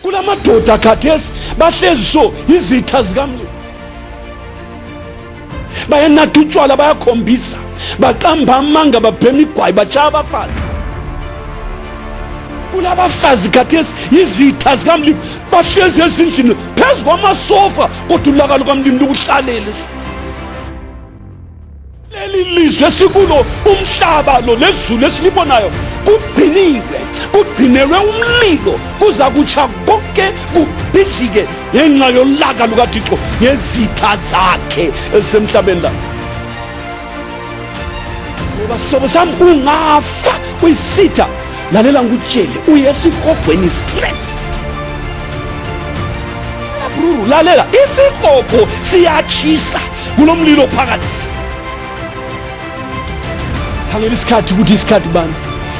kulamadoda khathesi bahlezi so izitha zikamlilo, bayanatha utshwala, bayakhombisa, baqamba amanga, babhema igwayi, batshaya abafazi. Kulabafazi khathesi izitha zikamlilo bahlezi ezindlini phezu kwamasofa, kodwa ulaka lukamlilo lukuhlalele. Leli lizwe sikulo, umhlaba lo lezulu esilibonayo kugciniwe, kugcinelwe umlilo, kuza kutsha konke kubhidlike ngenxa yolaka lukaThixo ngezitha zakhe ezisemhlabeni la. Ngoba sihlobo sami, ungafa kwisitha, lalela ngikutshele, uye esikogweni straight. Bro, lalela, isikopho siyatshisa kulomlilo phakathi. Khangela isikhathi ukuthi isikhathi bani.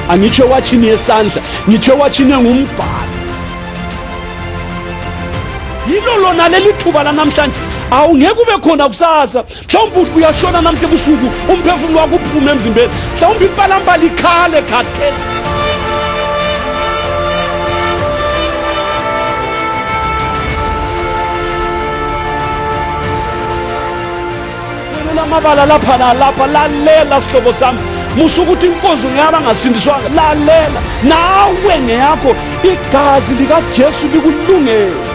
Angitsho watshini yesandla, ngitsho watshini ngumbhalo. Yilo lona leli thuba lanamhlanje awungeke ube khona kusasa. Mhlawumbe uyashona namhla ebusuku, umphefumulo wakho uphume emzimbeni. Mhlawumbe impalamba likhale khathesi. Amabala lapha nalapha, lalela sihlobo sami, musa ukuthi inkonzo ngiyaba ngasindiswanga, lalela nawe ngeyakho igazi likaJesu likulungele.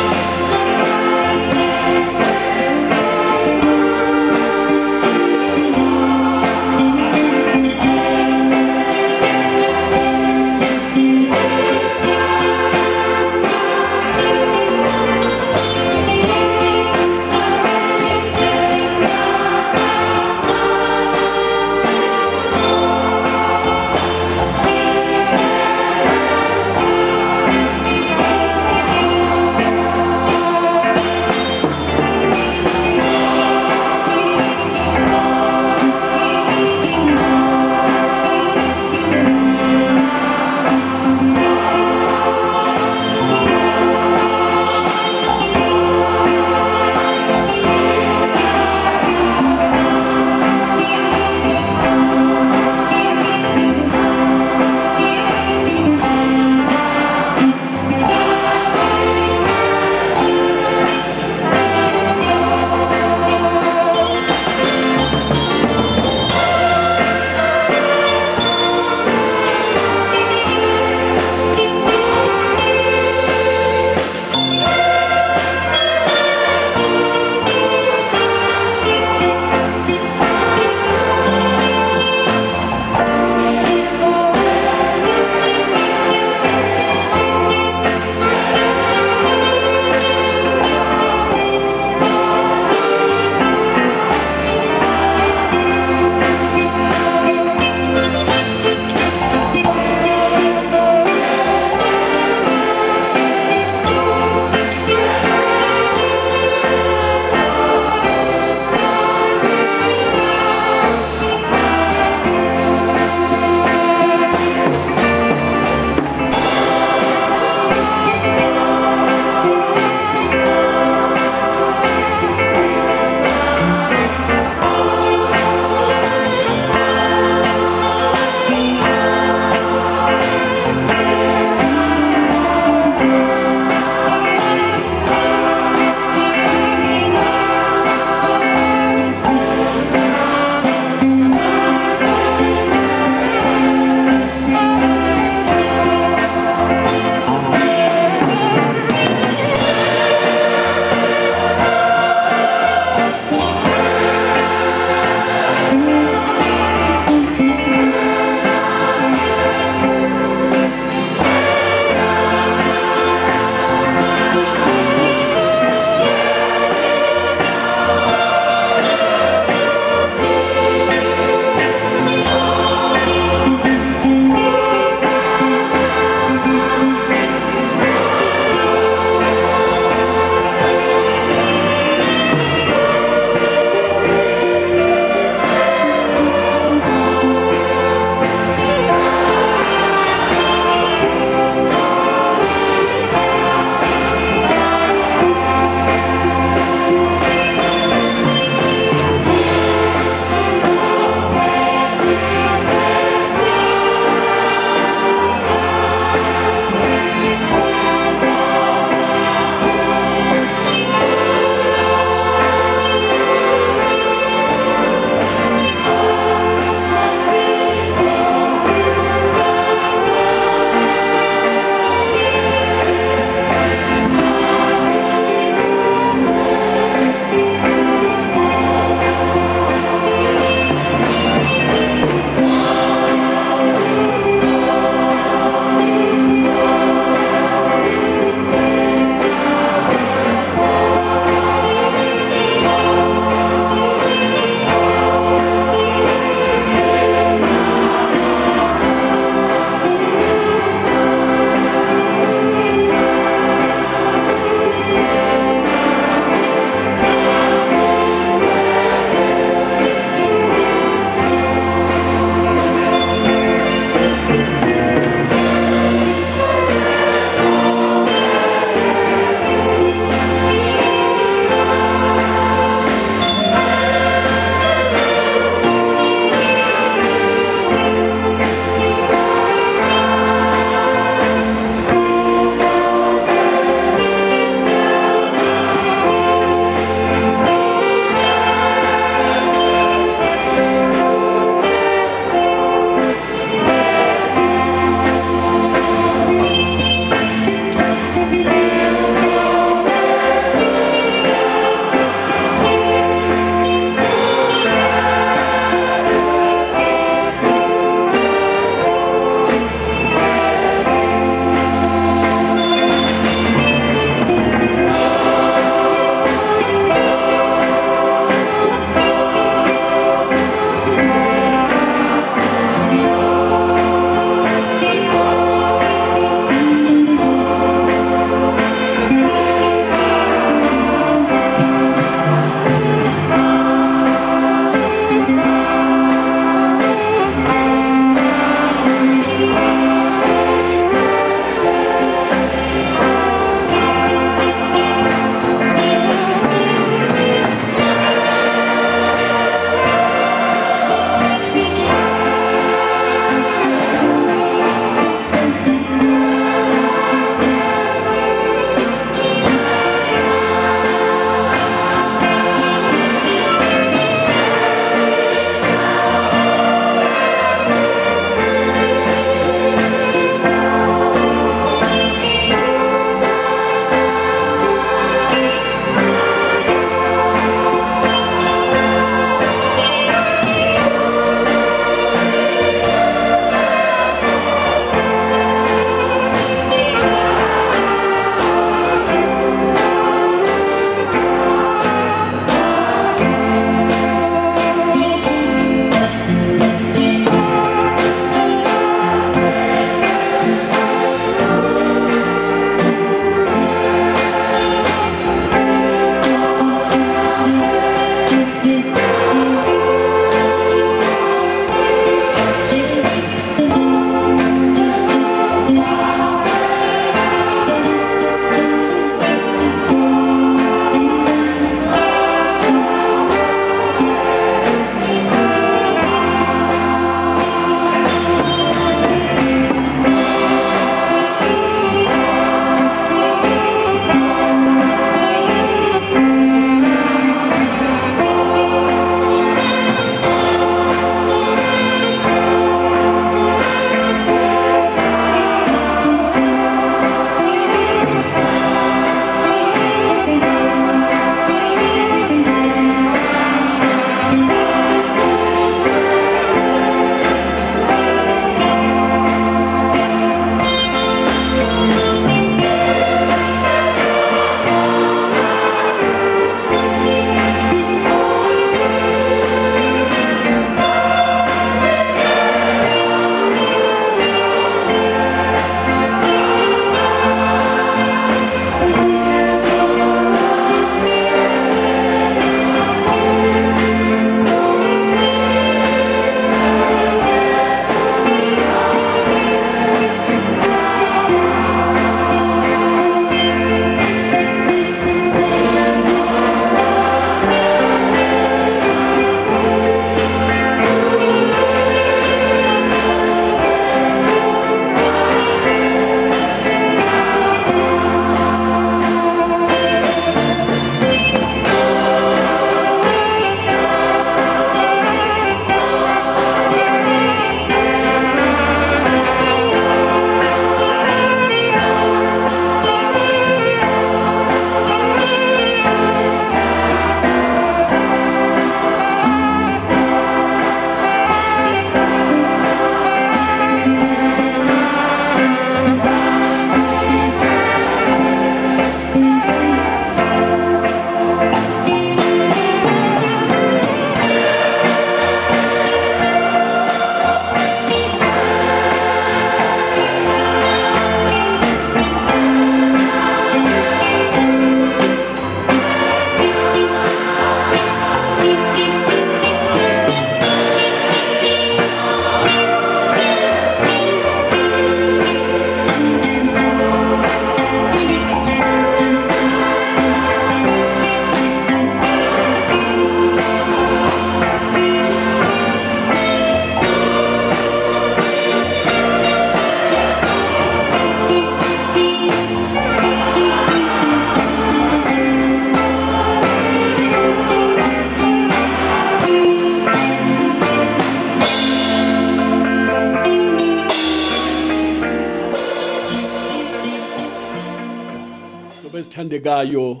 Bathandekayo,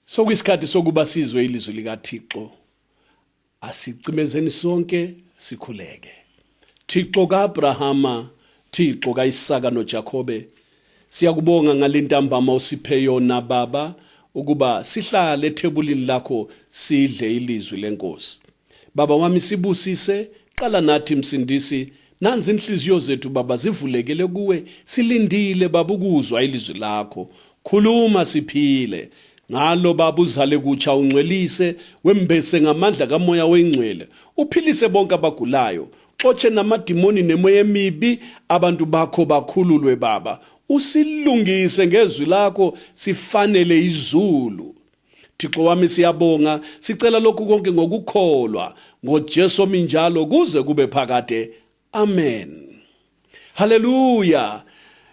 sokuyisikhathi sokuba sizwe ilizwi likaThixo. Asicimezeni sonke sikhuleke. Thixo kaAbrahama, Thixo kaIsaka noJakobe, siyakubonga ngalintambama osiphe yona Baba, ukuba sihlale ethebulini lakho sidle ilizwi lenkosi. Baba wami sibusise, qala nathi msindisi, nanzi inhliziyo zethu Baba zivulekele kuwe, silindile Baba ukuzwa ilizwi lakho. Khuluma siphile. Ngalo Baba uzale kutsha ungcwelise, wembese ngamandla kamoya wengcwele. Uphilise bonke abagulayo, xotshe namadimoni nemoya emibi, abantu bakho bakhululwe Baba. Usilungise ngezwi lakho sifanele izulu. Thixo wami siyabonga, sicela lokhu konke ngokukholwa ngoJesu minjalo kuze kube phakade. Amen. Hallelujah.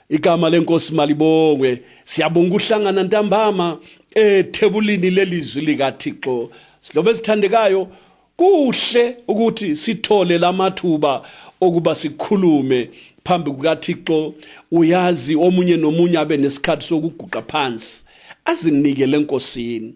Igama lenkosi malibongwe. Siyabonga uhlangana ntambama ethebulini lelizwi likaThixo. Silobe sithandekayo, kuhle ukuthi sithole lamathuba okuba sikhulume phambi kukaThixo. Uyazi omunye nomunye abe nesikhathi sokuguqa phansi azinikele enkosini.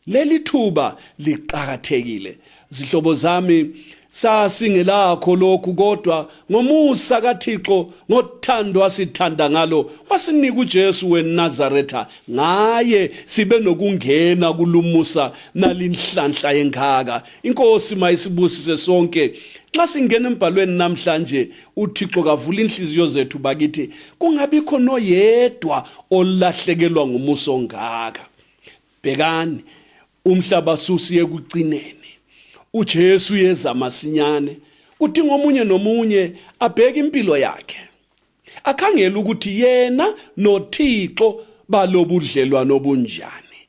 Leli thuba liqhakathekile. Zihlobo zami, sasingelakho lokhu kodwa ngomusa kaThixo, ngothando asithanda ngalo, wasinika uJesu weNazaretha, ngaye sibe nokungena kulumusa nalinhlanhla engaka. Inkosi mayisibusise sonke. Nxa singena embhalweni namhlanje, uThixo kavula inhliziyo zethu bakithi kungabikho noyedwa olahlekelwa ngumusa ongaka. Bhekani, umhlaba susiye kucineni. uJesu yeza masinyane, udinga omunye nomunye abheke impilo yakhe, akhangela ukuthi yena noThixo balobudlelwano obunjani.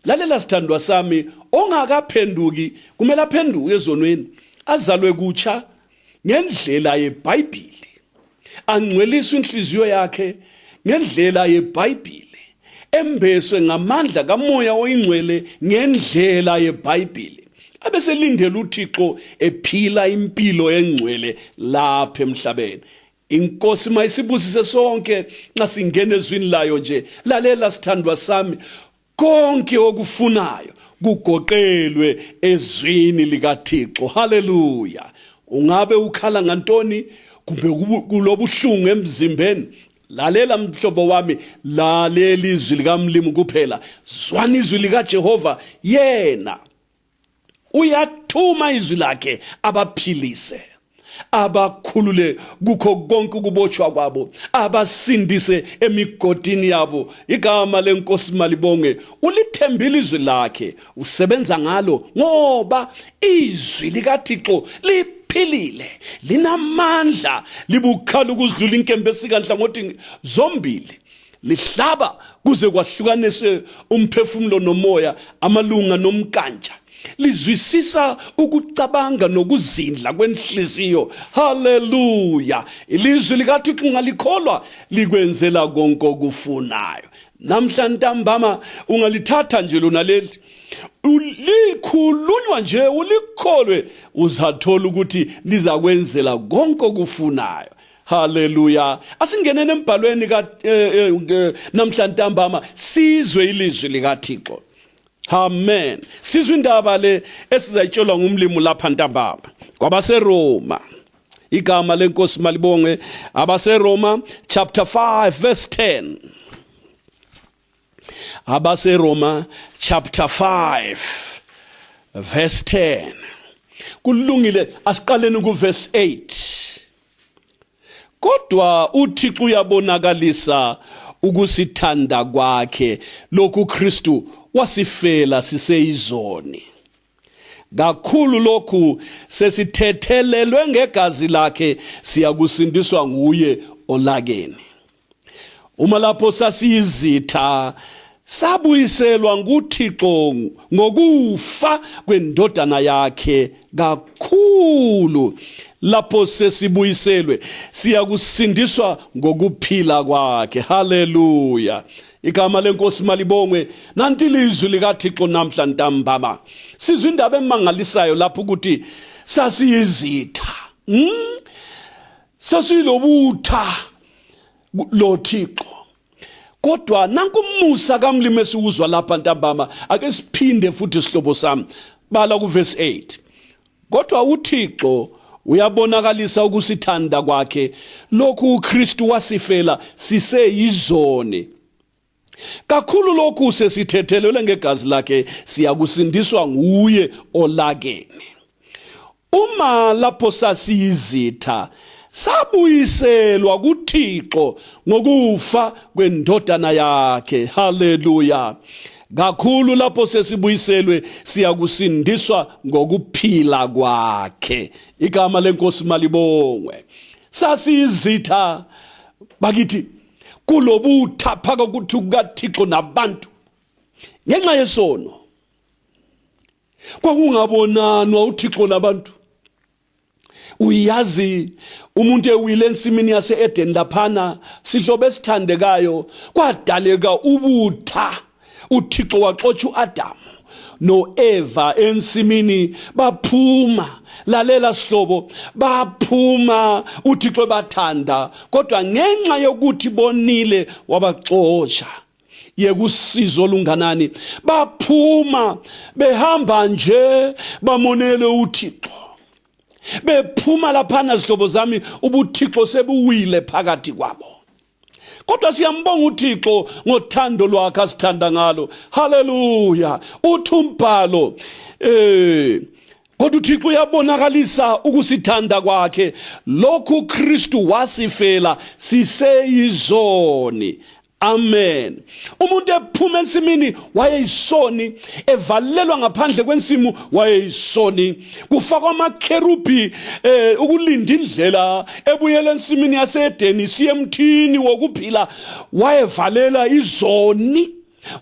Lalela sithandwa sami, ongakaphenduki kumele aphenduke ezonweni, azalwe kutsha ngendlela yeBhayibheli, angcwelise inhliziyo yakhe ngendlela yeBhayibheli, embeswe ngamandla kamoya oyingcwele ngendlela yeBhayibheli, abeselindela uThixo ephila impilo engcwele lapha emhlabeni. Inkosi mayisibusise sonke nxa singena ezwini layo nje. Lalela sithandwa sami, konke okufunayo kugoqelwe ezwini likaThixo. Haleluya. Ungabe ukhala ngantoni kumbe kulobuhlungu emzimbeni, lalela mhlobo wami, lalela izwi likamlimi kuphela. Zwana izwi likaJehova, yena uyathuma izwi lakhe abaphilise, abakhulule kukho konke ukubotshwa kwabo, abasindise emigodini yabo. Igama lenkosi malibonge. Ulithembile izwi lakhe, usebenza ngalo ngoba izwi likaThixo liphilile, linamandla, libukhala ukuzidlula inkembe esikanhlangothi zombili, lihlaba kuze kwahlukanise umphefumulo nomoya, amalunga nomkantja, lizwisisa ukucabanga nokuzindla kwenhliziyo. Haleluya. Ilizwi likaThixo ungalikholwa likwenzela konke okufunayo. Namhla ntambama ungalithatha nje lona leli, likhulunywa nje ulikholwe, uzathola ukuthi lizakwenzela konke okufunayo. Haleluya. Asingenene embhalweni namhla ntambama sizwe ilizwi likaThixo. Amen. Sizwe indaba le esizayitshelwa ngumlimi lapha ntambama kwabaseRoma. Igama lenkosi malibonge. AbaseRoma chapter 5 verse 10. AbaseRoma chapter 5 verse 10. Kulungile asiqaleni ku verse 8. Kodwa uThixo uyabonakalisa ukusithanda kwakhe lokhu Kristu wasifela siseyizoni. Kakhulu lokhu sesithethelelwe ngegazi lakhe, siyakusindiswa nguye olakeni. Uma lapho sasiyizitha, sabuyiselwa nguThixo ngokufa kwendodana yakhe. Kakhulu lapho sesibuyiselwe, siyakusindiswa ngokuphila kwakhe. Haleluya. Igama lenkosi malibongwe. Nanti ilizwi likaThixo namhla ntambama. Sizwe indaba emangalisayo lapho ukuthi sasiyizitha, sasilobutha lo Thixo. Kodwa nankumusa kamlimi esiwuzwa lapha ntambama, ake siphinde futhi sihlobo sami, bala ku verse 8. Kodwa uThixo uyabonakalisa ukusithanda kwakhe, lokhu uKristu wasifela siseyizoni. Kakhulu lokhu sesithethelelwe ngegazi lakhe, siyakusindiswa nguye olakeni. Uma lapho sasiyizitha, sabuyiselwa kuThixo ngokufa kwendodana yakhe. Haleluya. Kakhulu lapho sesibuyiselwe, siyakusindiswa ngokuphila kwakhe. Igama lenkosi malibongwe. Sasiyizitha bakithi kulobutha phakathi kukaThixo nabantu ngenxa yesono. Kwakungabonanwa uThixo nabantu. Uyazi umuntu ewile ensimini yase-Eden laphana, sihlobo esithandekayo, kwadaleka ubutha. uThixo waxotsha uAdamu noEva ensimini, baphuma. Lalela sihlobo, baphuma uThixo bathanda, kodwa ngenxa yokuthi bonile wabaxotsha. Yekusizo lunganani, baphuma behamba nje bamonele uThixo. Bephuma laphana sihlobo zami, ubuThixo sebuwile phakathi kwabo. Kodwa siyambonga uThixo ngothando lwakhe asithanda ngalo. Haleluya. Uthi umbhalo kodwa uThixo uyabonakalisa ukusithanda kwakhe, lokhu uKristu wasifela siseyizoni. Amen. Umuntu ephuma ensimini wayeyisoni, evalelwa ngaphandle kwensimu wayeyisoni. Kufakwa amakherubi ukulinda indlela ebuyela ensimini yase-Edeni siye emthini wokuphila, wayevalela izoni,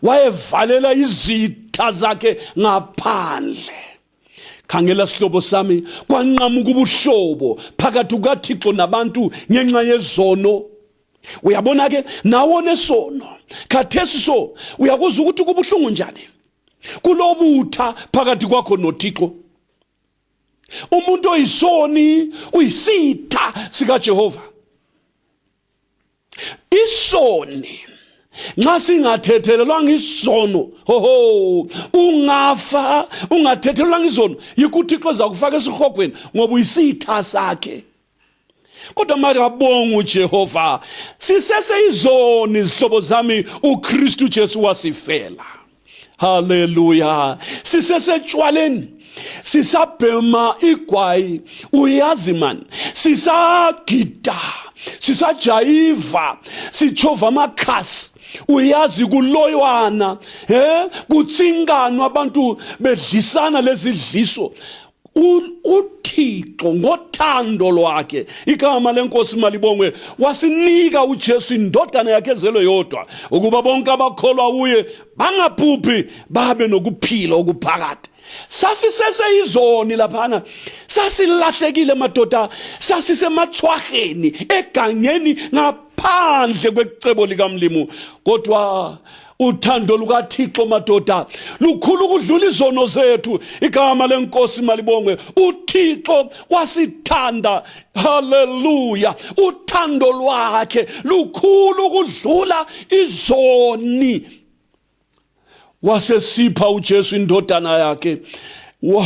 wayevalela izitha zakhe ngaphandle. Khangela sihlobo sami, kwanqamuka ubuhlobo phakathi kukaThixo nabantu ngenxa yezono. Uyabona ke nawo nesono khathesi so uyakuzwa ukuthi kubuhlungu njani kulobutha phakathi kwakho noThixo. Umuntu oyisoni uyisitha sika Jehova. Isoni nxa singathethelelwanga isono, ungafa ungathethelelwanga izono, yikho uThixo zakufaka esihogweni ngoba uyisitha sakhe. Kodwa makabonga uJehova, siseseyizoni zihlobo zami, uKristu Jesu wasifela. Haleluya. Sisesetshwaleni, sisabhema igwayi, uyazi man, sisagida, sisajayiva, sitshova amakhasi. Uyazi kuloywana, kutsinganwa abantu bedlisana lezidliso. uThixo ngothando lwakhe, igama lenkosi malibongwe, wasinika uJesu indodana yakhe ezelwe yodwa, ukuba bonke abakholwa kuye bangaphuphi babe nokuphila okuphakathi. Sasiseseyizoni laphana, sasilahlekile madoda, sasisemathwaheni egangeni ngaphandle kwecebo likamlimu. Kodwa uthando lukaThixo madoda lukhulu ukudlula izono zethu. Igama lenkosi malibongwe. uThixo wasithanda. Haleluya. Uthando lwakhe lukhulu ukudlula izoni, wasesipha uJesu indodana yakhe.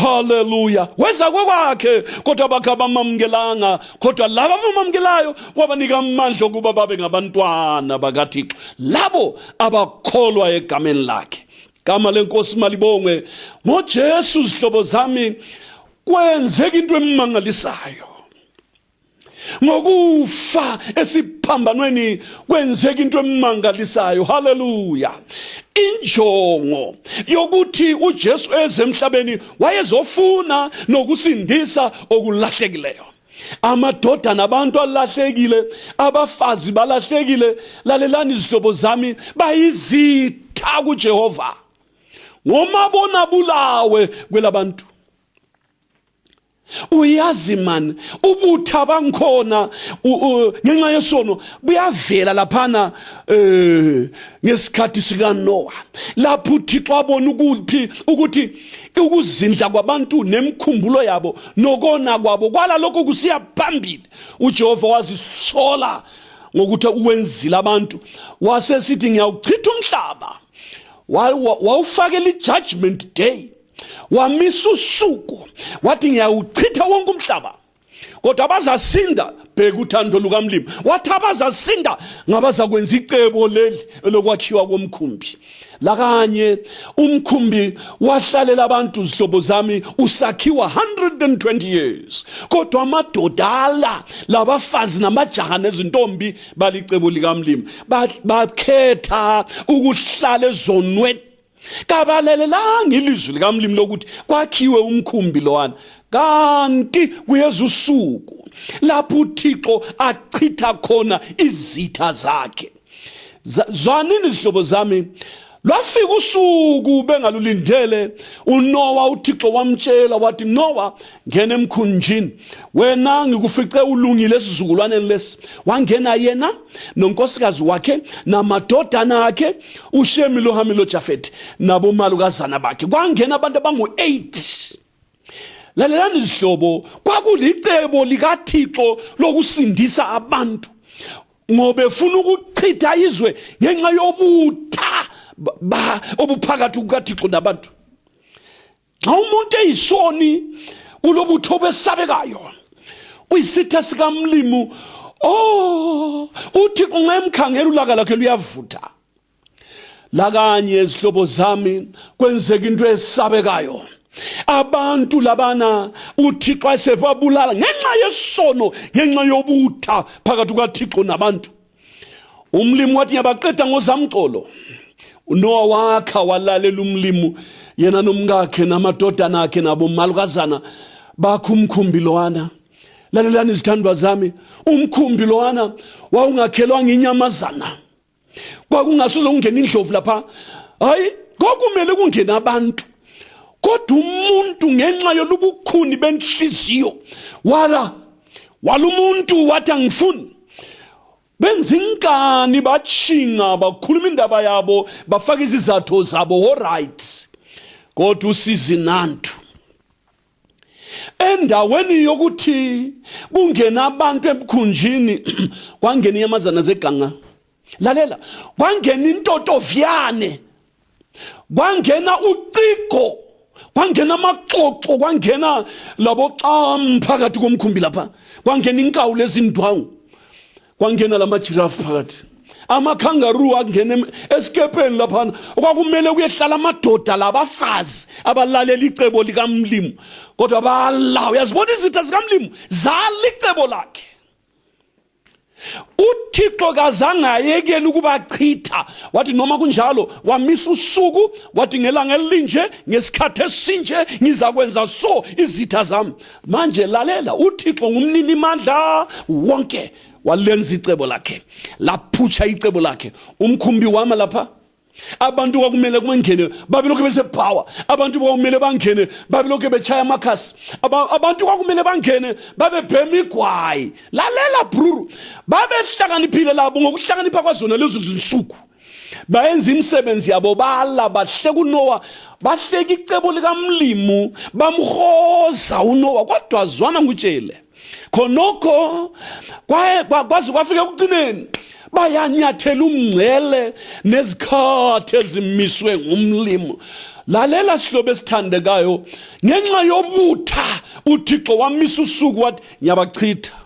Haleluya. Weza kwakhe kodwa bakabamamkelanga, kodwa laba abamamkelayo wabanika amandla ukuba babe ngabantwana bakaThixo, labo abakholwa egameni lakhe. Igama lenkosi malibongwe. ngoJesu zihlobo zami kwenzeka into emangalisayo. Ngokufa esiphambanweni kwenzeka into emangalisayo. Haleluya. Injongo yokuthi uJesu ezemhlabeni wayezofuna nokusindisa okulahlekileyo. Amadoda nabantu alahlekile, abafazi balahlekile, lalelani izihlobo zami, bayizitha kuJehova ngomabona bulawe kwelabantu. Uyazi man, ubutha bangikhona ngenxa yesono buyavela laphana ngesikhathi sika Noah, lapho uThixo wabona ukuthi ukuzindla kwabantu nemkhumbulo yabo nokona kwabo kwala lokho kusiya phambili. uJehova wazisola ngokuthi uwenzile abantu wasesithi ngiyawuchitha umhlaba wawufakela i-judgment day wamisa usuku wathi ngiyawuchitha wonke umhlaba kodwa abazasinda bheka uthando lukaMlimi wathi abazasinda ngabazakwenza icebo leli lokwakhiwa komkhumbi lakanye umkhumbi wahlalela abantu zihlobo zami usakhiwa 120 years kodwa amadodala labafazi namajaha nezintombi balicebo likaMlimi bakhetha ukuhlala ezonweni kabalelelanga ilizwi likaMlimi lokuthi kwakhiwe umkhumbi lowana kanti kuyeza usuku lapho uThixo achitha khona izitha zakhe zwanini izihlobo zami lwafika usuku bengalulindele uNoah uThixo wamtshela wathi Noah ngena emkhunjini wena ngikufice ulungile esizukulwaneni lesi wangena yena nonkosikazi wakhe namadodana akhe uShemi loHami loJafethi nabomalukazana bakhe kwangena abantu abangu-8 lalelani izihlobo kwakulicebo likaThixo lokusindisa abantu ngoba efuna ukuchitha izwe ngenxa yobutha obuphakathi kukaThixo nabantu xa umuntu eyisoni ulobutho besabekayo uyisitha sikaMlimi uThixo ngemkhangela ulaka lakhe luyavutha lakanye izihlobo zami kwenzeka into esabekayo abantu labana uThixo asebabulala ngenxa yesono ngenxa yobutha phakathi kukaThixo nabantu uMlimi wathi ngiyabaqeda ngozamxolo uNoah wakha walalela uMlimi yena nomkakhe namadodana akhe nabomalukazana bakho umkhumbi lowana lalelani izithandwa zami umkhumbi lowana wawungakhelwanga inyamazana kwakungasuze ungena indlovu lapha hayi kwakumele kungena abantu kodwa umuntu ngenxa yolubukhuni benhliziyo wala umuntu wathi angifuni benza inkani batshinga bakhuluma indaba yabo bafaka izizathu zabo alright kodwa usizi nantu endaweni yokuthi kungena abantu emkhunjini kwangena inyamazana zeganga lalela kwangena intotoviyane kwangena ucigo kwangena amaxoxo kwangena labo xam phakathi komkhumbi lapha kwangena inkawu lezindwangu kwangena lamajirafu phakathi amakangaroo angena esikepeni lapha kwakumele kuyehlala amadoda labafazi abalalela icebo likaMlimi kodwa balawa uyazibona izitha zikaMlimi zala icebo lakhe uThixo kazange ayekele ukubachitha wathi noma kunjalo wamisa usuku wathi ngelanga elinje ngesikhathi esinje ngizakwenza so izitha zami manje lalela uThixo ngumnini mandla wonke walenza icebo lakhe laphutsha icebo lakhe umkhumbi wama lapha abantu kwakumele kumengene babilokho besebhawa abantu kwakumele bangene babilokho bechaya amakhasi abantu kwakumele bangene babebhema igwayi lalela bruru babehlakaniphile labo ngokuhlakanipha kwazona lezo zinsuku bayenza imisebenzi yabo bala bahleka uNoah bahleka icebo likaMlimi bamhoza uNoah kodwa zwana ngutshele khonokho kwaze kwafika ekuqineni bayanyathela umngcele nezikhathi ezimiswe ngumlimi lalela sihlobo esithandekayo ngenxa yobutha uThixo wamisa usuku wathi ngiyabachitha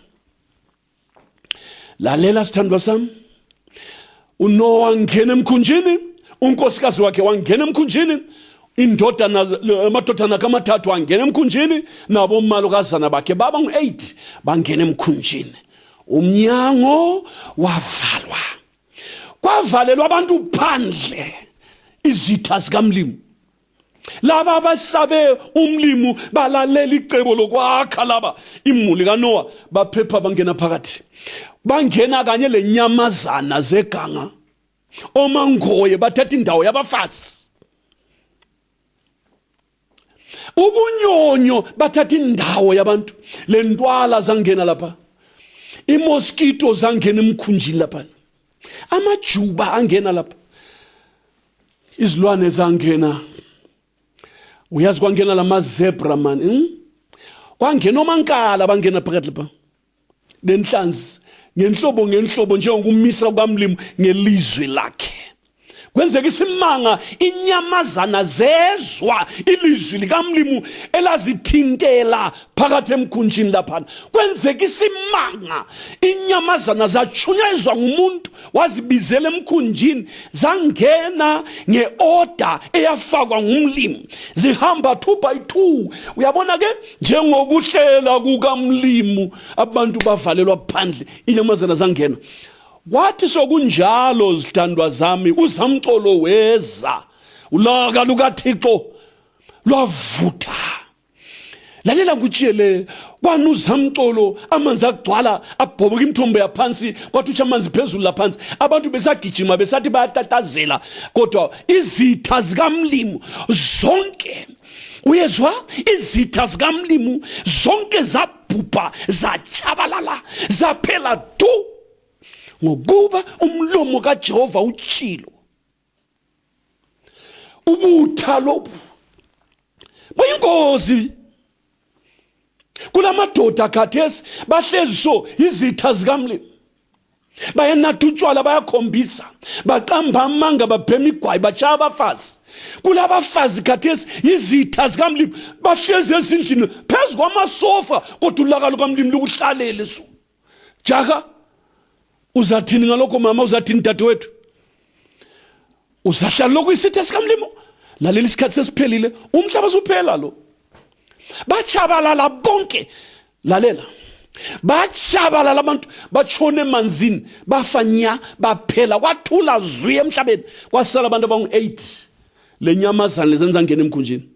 lalela sithandwa sami uNoah ngena emkhunjini unkosikazi wakhe wangena emkhunjini amadodana kamathathu wangena emkhunjini nabo malukazana bakhe baba ngu-8 bangena emkhunjini umnyango wavalwa kwavalelwa abantu phandle izitha zikaMlimi laba abasabe uMlimi balalela icebo lokwakha laba imuli kaNoah baphepha bangena phakathi bangena kanye lenyamazana zeganga omangoye bathatha indawo yabafazi ubunyonyo bathatha indawo yabantu lentwala zangena lapha imosquito zangena emkhunjini lapha amajuba angena lapha izilwane zangena uyazi kwangena lama zebra man kwangena omankala bangena phakathi lapha nenhlanzi ngenhlobo njengokumisa kukaMlimu ngelizwi lakhe. Kwenzeka isimanga inyamazana zezwa ilizwi likaMlimu elazithintela phakathi emkhunjini lapha. Kwenzeka isimanga inyamazana zachunyezwa ngumuntu wazibizela emkhunjini zangena ngeorder eyafakwa ngumlimu zihamba 2 by 2. Uyabona ke njengokuhlela kukaMlimu abantu bavalelwa phandle inyamazana zangena. Kwathi sokunjalo zithandwa zami uzamcolo weza ulaka lukaThixo lwavutha. Lalela ngutshele kwanu uzamcolo amanzi agcwala abhoboka imithombo yaphansi kwathi uthi amanzi phezulu laphansi abantu besagijima besathi bayatatazela kodwa izitha zikaMlimu zonke uyezwa izitha zikaMlimu zonke zabhubha zachabalala zaphela tu ngokuba umlomo kaJehova utshilo. Ubutha lobu bayingozi kulamadoda khathesi bahlezi so izitha zikaMlimu bayenatha utshwala bayakhombisa baqamba amanga babhema igwayi bachaya abafazi. Kulabafazi khathesi izitha zikaMlimu bahlezi ezindlini phezu kwamasofa kodwa ulaka lukaMlimu lukuhlalele so. Jaka uzathini ngalokho mama, uzathini dadewethu? Uzahlala lokhu isitha sikaMlimu? Lalela isikhathi sesiphelile, umhlaba usuphela lo. Bachabalala bonke. Lalela. Bachabalala abantu batshone emanzini bafanya baphela kwathula zwi emhlabeni kwasala abantu abangu 8 lenyamazana lezenza ngene emkhunjini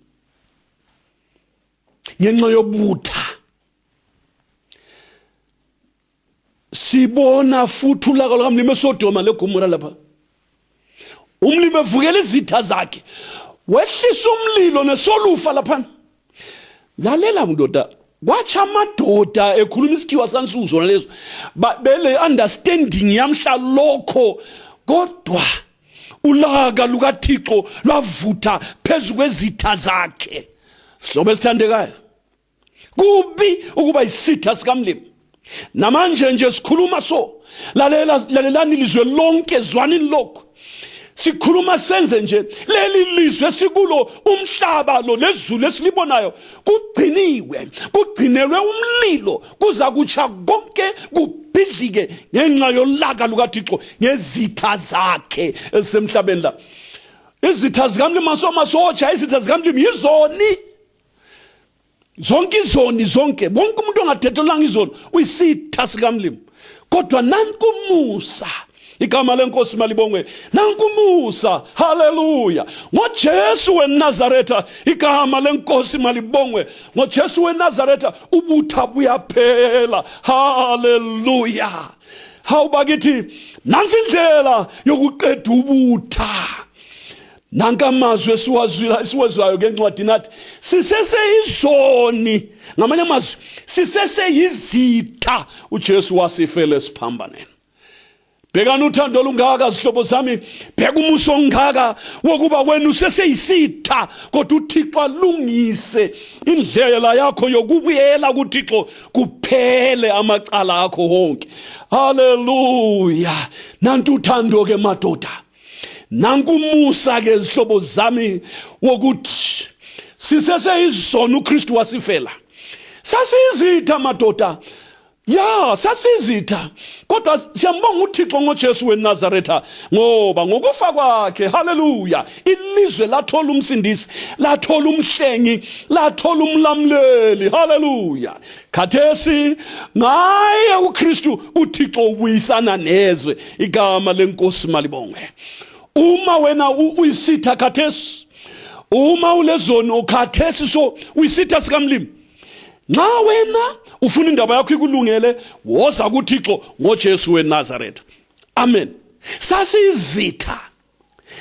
ngenxa yobutha. Sibona futhi ulaka lukaMlimu eSodoma leGomora lapha. UMlimu evukela izitha zakhe wehlisa umlilo nesolufa lapha. Lalela ndoda, kwacha amadoda ekhuluma isikhiwa sansuku zona lezo bele understanding yamhla lokho kodwa ulaka lukaThixo lwavutha phezu kwezitha zakhe. Sihlobo esithandekayo, kubi ukuba isitha sikaMlimu. Namanje nje sikhuluma so lalelani ilizwe lonke zwanini lokho sikhuluma senze nje leli lizwe sikulo umhlaba lo lezulu esilibonayo kugcinelwe umlilo kuza kutsha konke kubhidlike ngenxa yolaka lukaThixo ngezitha zakhe esemhlabeni la. Izitha zikaMlimu masoja izitha zikaMlimu yizoni zonke bonke umuntu ongathethelanga izolo uyisitha sikaMlimu. Kodwa nankumusa igama lenkosi malibongwe, nankumusa, haleluya, ngoJesu weNazaretha, igama lenkosi malibongwe, ngoJesu weNazaretha ubutha buyaphela, haleluya. Hawubakithi nansi indlela yokuqeda ubutha. Nankamazwe siwazwayo ngencwadi nathi siseseyizoni, ngamanye amazwi siseseyizitha uJesu wasifela siphambaneni. Bhekana uthando olungaka zihlobo zami, bheka umuso ongaka wokuba wena useseyisitha kodwa uThixo alungise indlela yakho yokubuyela kuThixo kuphele amacala akho wonke. Haleluya. Nantu uthando ke madoda, nankumusa ke zihlobo zami wokuthi siseseyizona uKristu wasifela. Sasizitha madoda, ya sasizitha kodwa siyambonga uThixo ngoJesu weNazaretha ngoba ngokufa kwakhe, haleluya, ilizwe lathola umsindisi, lathola umhlengi, lathola umlamleli, haleluya. Khathesi ngaye uKristu uThixo ubuyisana nezwe, igama lenkosi malibongwe. Uma wena uyisitha khathesi, uma ulezoni ukhathesi so uyisitha sikaMlimu, nxa wena ufuna indaba yakho ikulungele, woza kuThixo ngoJesu weNazaretha. Amen. Sasizitha,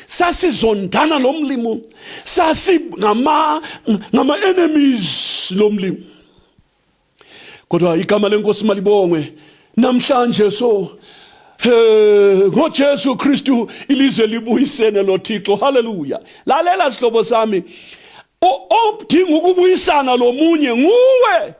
sasizondana lomlimu, ngama enemies lomlimu. Kodwa igama lenkosi malibongwe, namhlanje so ngoJesu Kristu ilizwe libuyisene loThixo, haleluya. Lalela sihlobo sami, odinga ukubuyisana lomunye nguwe.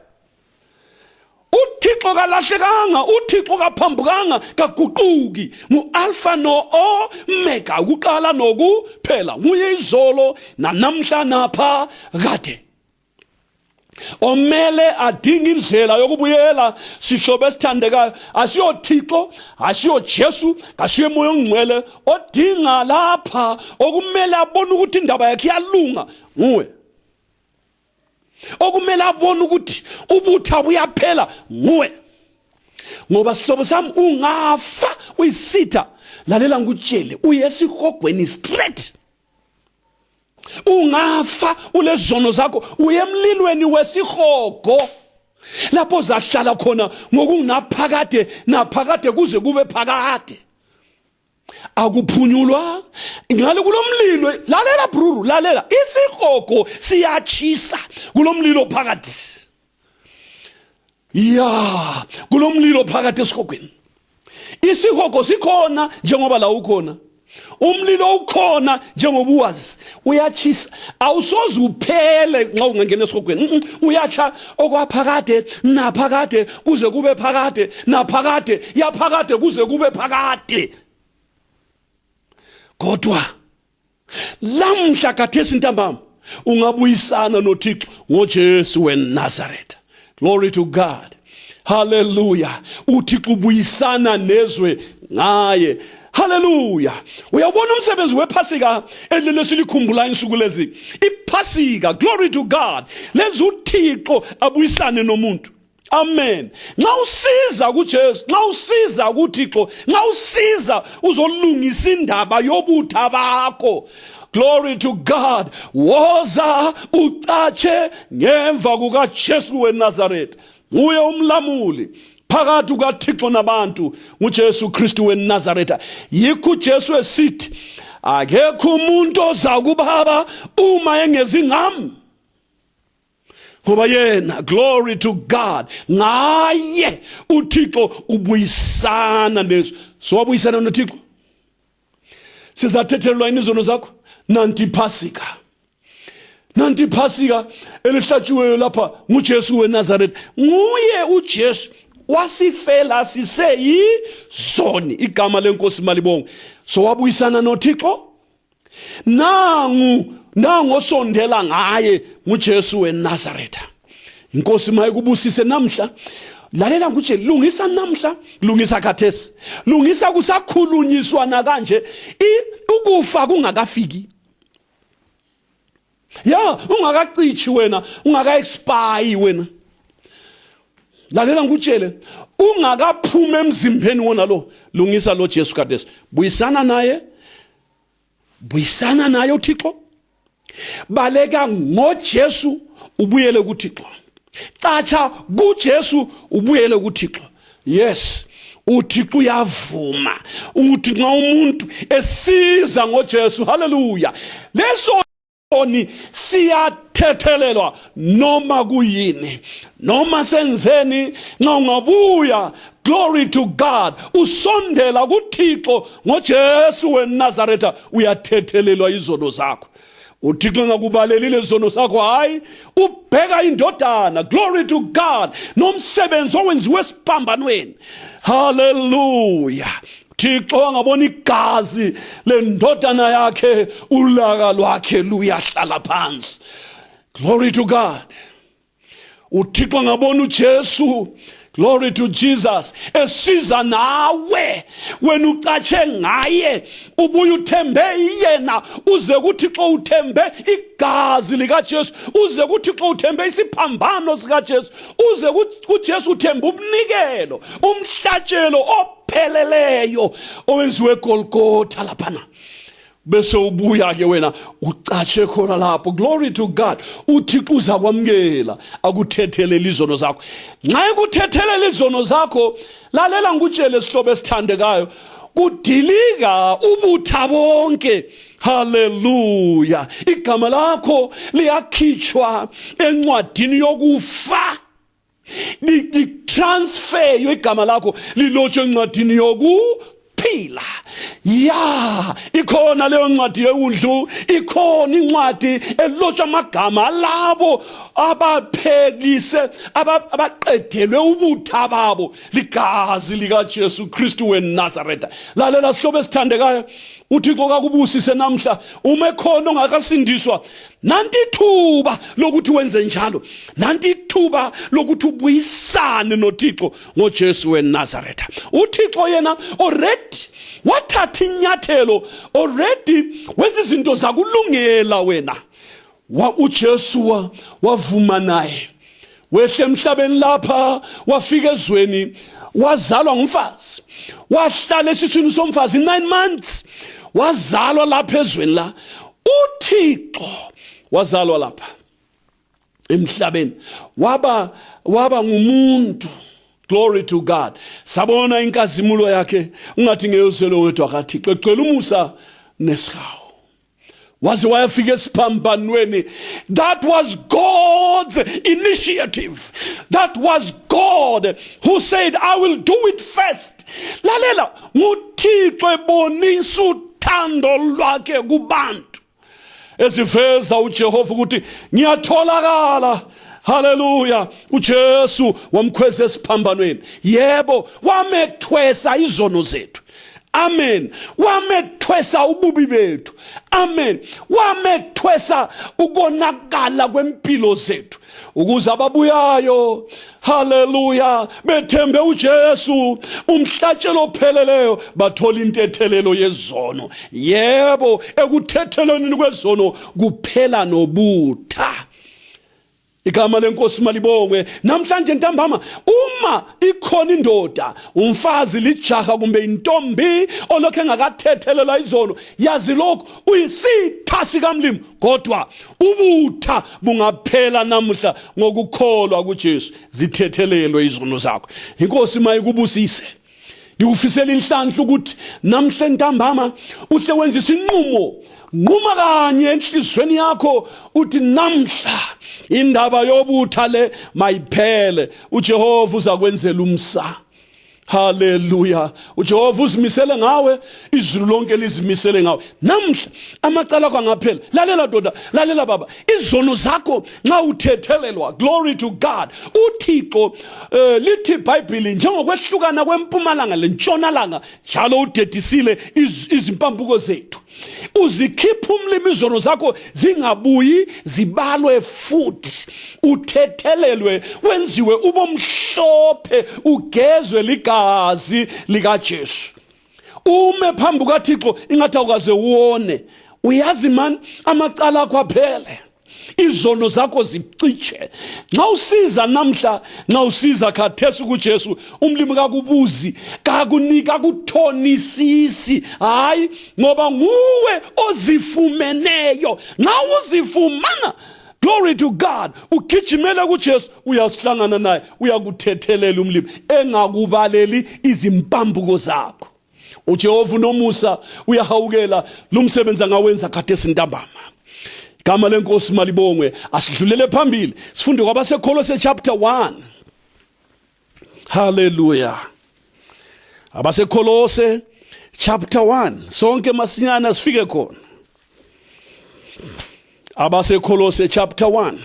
uThixo kalahlekanga, uThixo kaphambukanga, kaguquki. Ngu-alpha no-omega, ukuqala nokuphela. Nguye izolo nanamhla napha kade. Omele adinga indlela yokubuyela sihlobo esithandekayo. Asiyo Thixo, asiyo Jesu, kasiyo moya ongcwele odinga lapha okumele abone ukuthi indaba yakhe iyalunga nguwe. Okumele abone ukuthi ubutha buyaphela nguwe. Ngoba sihlobo sami ungafa uyisitha, lalela ngutshele uye esihogweni straight. Ungafa ulezono zakho uye emlilweni wesihogo lapho zahlala khona ngokungaphakade naphakade kuze kube phakade. Akuphunyulwa ngale kulomlilo. Lalela bruru, lalela, isihogo siyachisa kulomlilo phakathi. Ya, kulomlilo phakathi esihogweni. Isihogo sikhona njengoba la ukhona. Umlilo ukhona njengoba uwazi uyachisa. Awusoze uphele nxa ungangena esihogweni. Uyacha okwaphakade naphakade kuze kube phakade naphakade yaphakade kuze kube phakade. Kodwa lamhla khathesi ntambama ungabuyisana noThixo ngoJesu weNazaretha. Glory to God. Hallelujah. uThixo ubuyisana nezwe ngaye. Hallelujah. Uyabona umsebenzi wePhasika elile silikhumbula insuku lezi. iPhasika, glory to God, lenza uThixo abuyisane nomuntu. Amen. Nxa usiza kuJesu, nxa usiza kuThixo, nxa usiza uzolungisa indaba yobutha bakho. Glory to God. Woza ucatshe ngemva kukaJesu weNazaretha. Nguye umlamuli phakathi kukaThixo nabantu, nguJesu Kristu weNazaretha. Yikho uJesu esithi akekho umuntu oza kuBaba uma engezi ngami. Ngoba yena, glory to God, ngaye uThixo ubuyisana nezwe. So wabuyisana noThixo. Sizathethelwa inizono zakho. Nanti iPhasika. Nanti iPhasika elihlatshiweyo lapha nguJesu weNazaretha. Nguye uJesu wasifela siseyizoni, igama lenkosi malibonge. So wabuyisana noThixo. Nangu sondela ngaye nguJesu weNazaretha. Inkosi mayikubusise namhla. Lalela ngutshe, lungisa namhla, lungisa khathesi, lungisa kusakhulunyiswa na kanje ukufa kungakafiki. Ya, ungakacithi wena, ungaka-expire wena. Lalela ngutshele, ungakaphuma emzimbeni wona lo, lungisa lo Jesu khathesi. Buyisana naye uThixo. Baleka ngoJesu ubuyele kuThixo. Catsha kuJesu ubuyele kuThixo. Yes, uThixo uyavuma uthi nxa umuntu esiza ngoJesu, hallelujah, leso siyathethelelwa noma kuyini, noma senzeni. Nxa ungabuya, glory to God, usondela kuThixo ngoJesu weNazaretha, uyathethelelwa izono zakho. uThixo ngakubalelile izono zakho, hayi ubheka indodana, glory to God, nomsebenzi owenziwe esiphambanweni. Hallelujah. Thixo angabona igazi lendodana yakhe, ulaka lwakhe luyahlala phansi. Glory to God. uThixo ngabona uJesu, glory to Jesus, esiza nawe wena ucatshe ngaye, ubuye uthembe yena, uze kuThixo uthembe igazi likaJesu, uze kuThixo uthembe isiphambano sikaJesu, uze kuJesu uthembe umnikelo, umhlatshelo opheleleyo owenziwe eGolgotha laphana. Bese ubuya ke wena ucatshe khona lapho. Glory to God. uThixo uzakwamukela akuthethelela izono zakho. Nxa ekuthethelela izono zakho, lalela ngutshele sihlobo esithandekayo, kudilika ubutha bonke. Hallelujah. Igama lakho liyakhitshwa encwadini yokufa. Transfer igama lakho lilotshwe encwadini yokuphila. ukuphila. Ya, ikhona leyo ncwadi yeundlu, ikhona incwadi elotshwa amagama alabo abaphelise abaqedelwe ubutha babo ligazi lika Jesu Kristu weNazaretha. Lalela sihlobo esithandekayo, uThixo kakubusise namhla uma ekhona ongakasindiswa, nanti ithuba lokuthi wenze njalo, nanti ithuba lokuthi ubuyisane noThixo ngoJesu weNazaretha. uThixo yena already wathatha inyathelo, already wenza izinto zakulungela wena. uJesu wavuma naye, wehle emhlabeni lapha, wafika ezweni, wazalwa ngumfazi, wahlala esiswini somfazi 9 months, wazalwa lapha ezweni la. uThixo wazalwa lapha emhlabeni, waba ngumuntu. Glory to God. Sabona inkazimulo yakhe, ungathi ngeyozelo wedwa kaThixo, ecela umusa nesihawu, waze wayafika esiphambanweni. That was God's initiative. That was God who said, I will do it first. Lalela, nguThixo ebonisa uthando lwakhe kubantu, eziveza uJehova ukuthi ngiyatholakala. Hallelujah. uJesu wamkhweza esiphambanweni. Yebo, wamethwesa izono zethu. Amen. Wamethwesa ububi bethu. Amen. Wamethwesa ukonakala kwempilo zethu, ukuze ababuyayo, hallelujah, bethembe uJesu umhlatshelo opheleleyo, bathola intethelelo yezono. Yebo, ekuthethelweni kwezono kuphela nobutha. Igama lenkosi malibongwe. Namhlanje ntambama, uma ikhona indoda, umfazi, lijaha kumbe intombi olokhe engakathethelelwa izono, yazi lokho uyisitha sikamlimo, kodwa ubutha bungaphela namhla ngokukholwa kuJesu, zithethelelwe izono zakho. Inkosi mayikubusise. Ngikufisela inhlanhla ukuthi namhla ntambama uhle wenza isinqumo, nquma kanye enhlizweni yakho uthi namhla indaba yobutha le mayiphele. uJehova uzakwenzela umsa. Hallelujah. uJehova uzimisele ngawe, izulu lonke lizimisele ngawe. Namhla amacala akho angaphela. Lalela ndoda, lalela baba, izono zakho nxa uthethelelwa, glory to God, uThixo lithi iBhayibheli, njengokwehlukana kwempumalanga lentshonalanga njalo udedisile izimpambuko zethu. Uzikhipha umlimi izono zakho zingabuyi zibalwe futhi, uthethelelwe, wenziwe ubomhlophe, ugezwe ligazi lika Jesu. Ume phambi kukaThixo ingathi awukaze uwone. Uyazi man, amacala akho aphele, izono zakho zicitshe. Nxa usiza namhla, nxa usiza khathesi kuJesu, umlimi kakubuzi, kakunika kuthonisisi, hayi ngoba nguwe ozifumeneyo. Nxa uzifumana, glory to God, ugijimela kuJesu, uyasihlangana naye, uyakuthethelela umlimi, engakubaleli izimpambuko zakho. uJehova unomusa, uyahawukela lumsebenzi angawenza khathesi ntambama. Igama lenkosi malibongwe. Asidlulele phambili sifunde kwabaseKolose chapter 1. Hallelujah. abaseKolose chapter 1, sonke masinyana sifike khona. abaseKolose chapter 1,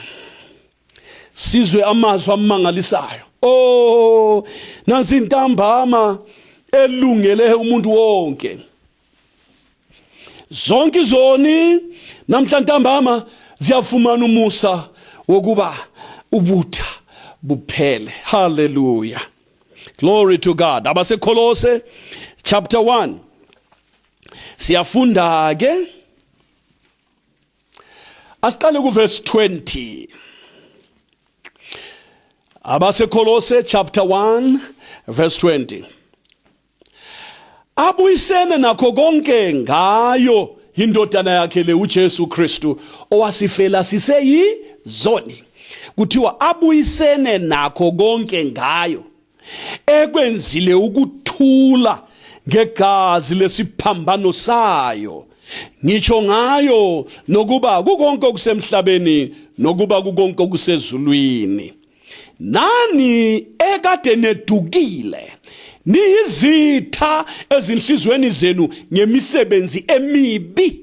sizwe amazwi amangalisayo. Oh, nansi intambama elungele umuntu wonke. Zonke izoni namhla ntambama ziyafumana umusa wokuba ubutha buphele. Hallelujah. Glory to God. abaseKolose chapter 1, siyafunda ke, asiqale ku verse 20. abaseKolose chapter 1 verse 20. Abuyisene nakho konke ngayo indodana yakhe le uJesu Kristu, owasifela siseyizoni. Kuthiwa abuyisene nakho konke ngayo, ekwenzile ukuthula ngegazi lesiphambano sayo. Ngitsho ngayo nokuba kukonke okusemhlabeni nokuba kukonke okusezulwini. nani ekade nedukile niyizitha ezinhlizweni zenu ngemisebenzi emibi,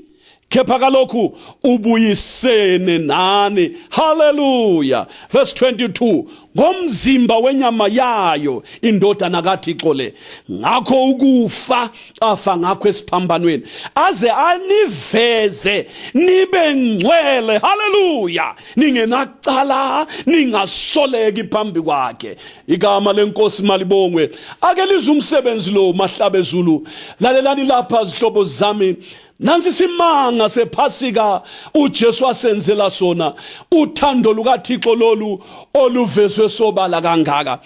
kepha kalokhu ubuyisene nani. Hallelujah. Verse 22, ngomzimba wenyama yayo indodana kaThixo le, ngakho ukufa afa ngakho esiphambanweni, aze aniveze nibe ngcwele. Hallelujah. Ningenacala, ningasoleki phambi kwakhe. Igama lenkosi malibongwe. Ake lize umsebenzi lo mahlaba Zulu. Lalelani lapha zihlobo zami. Nansi simanga sephasika uJesu asenzela sona, uthando lukaThixo lolu oluvezwe sobala kangaka.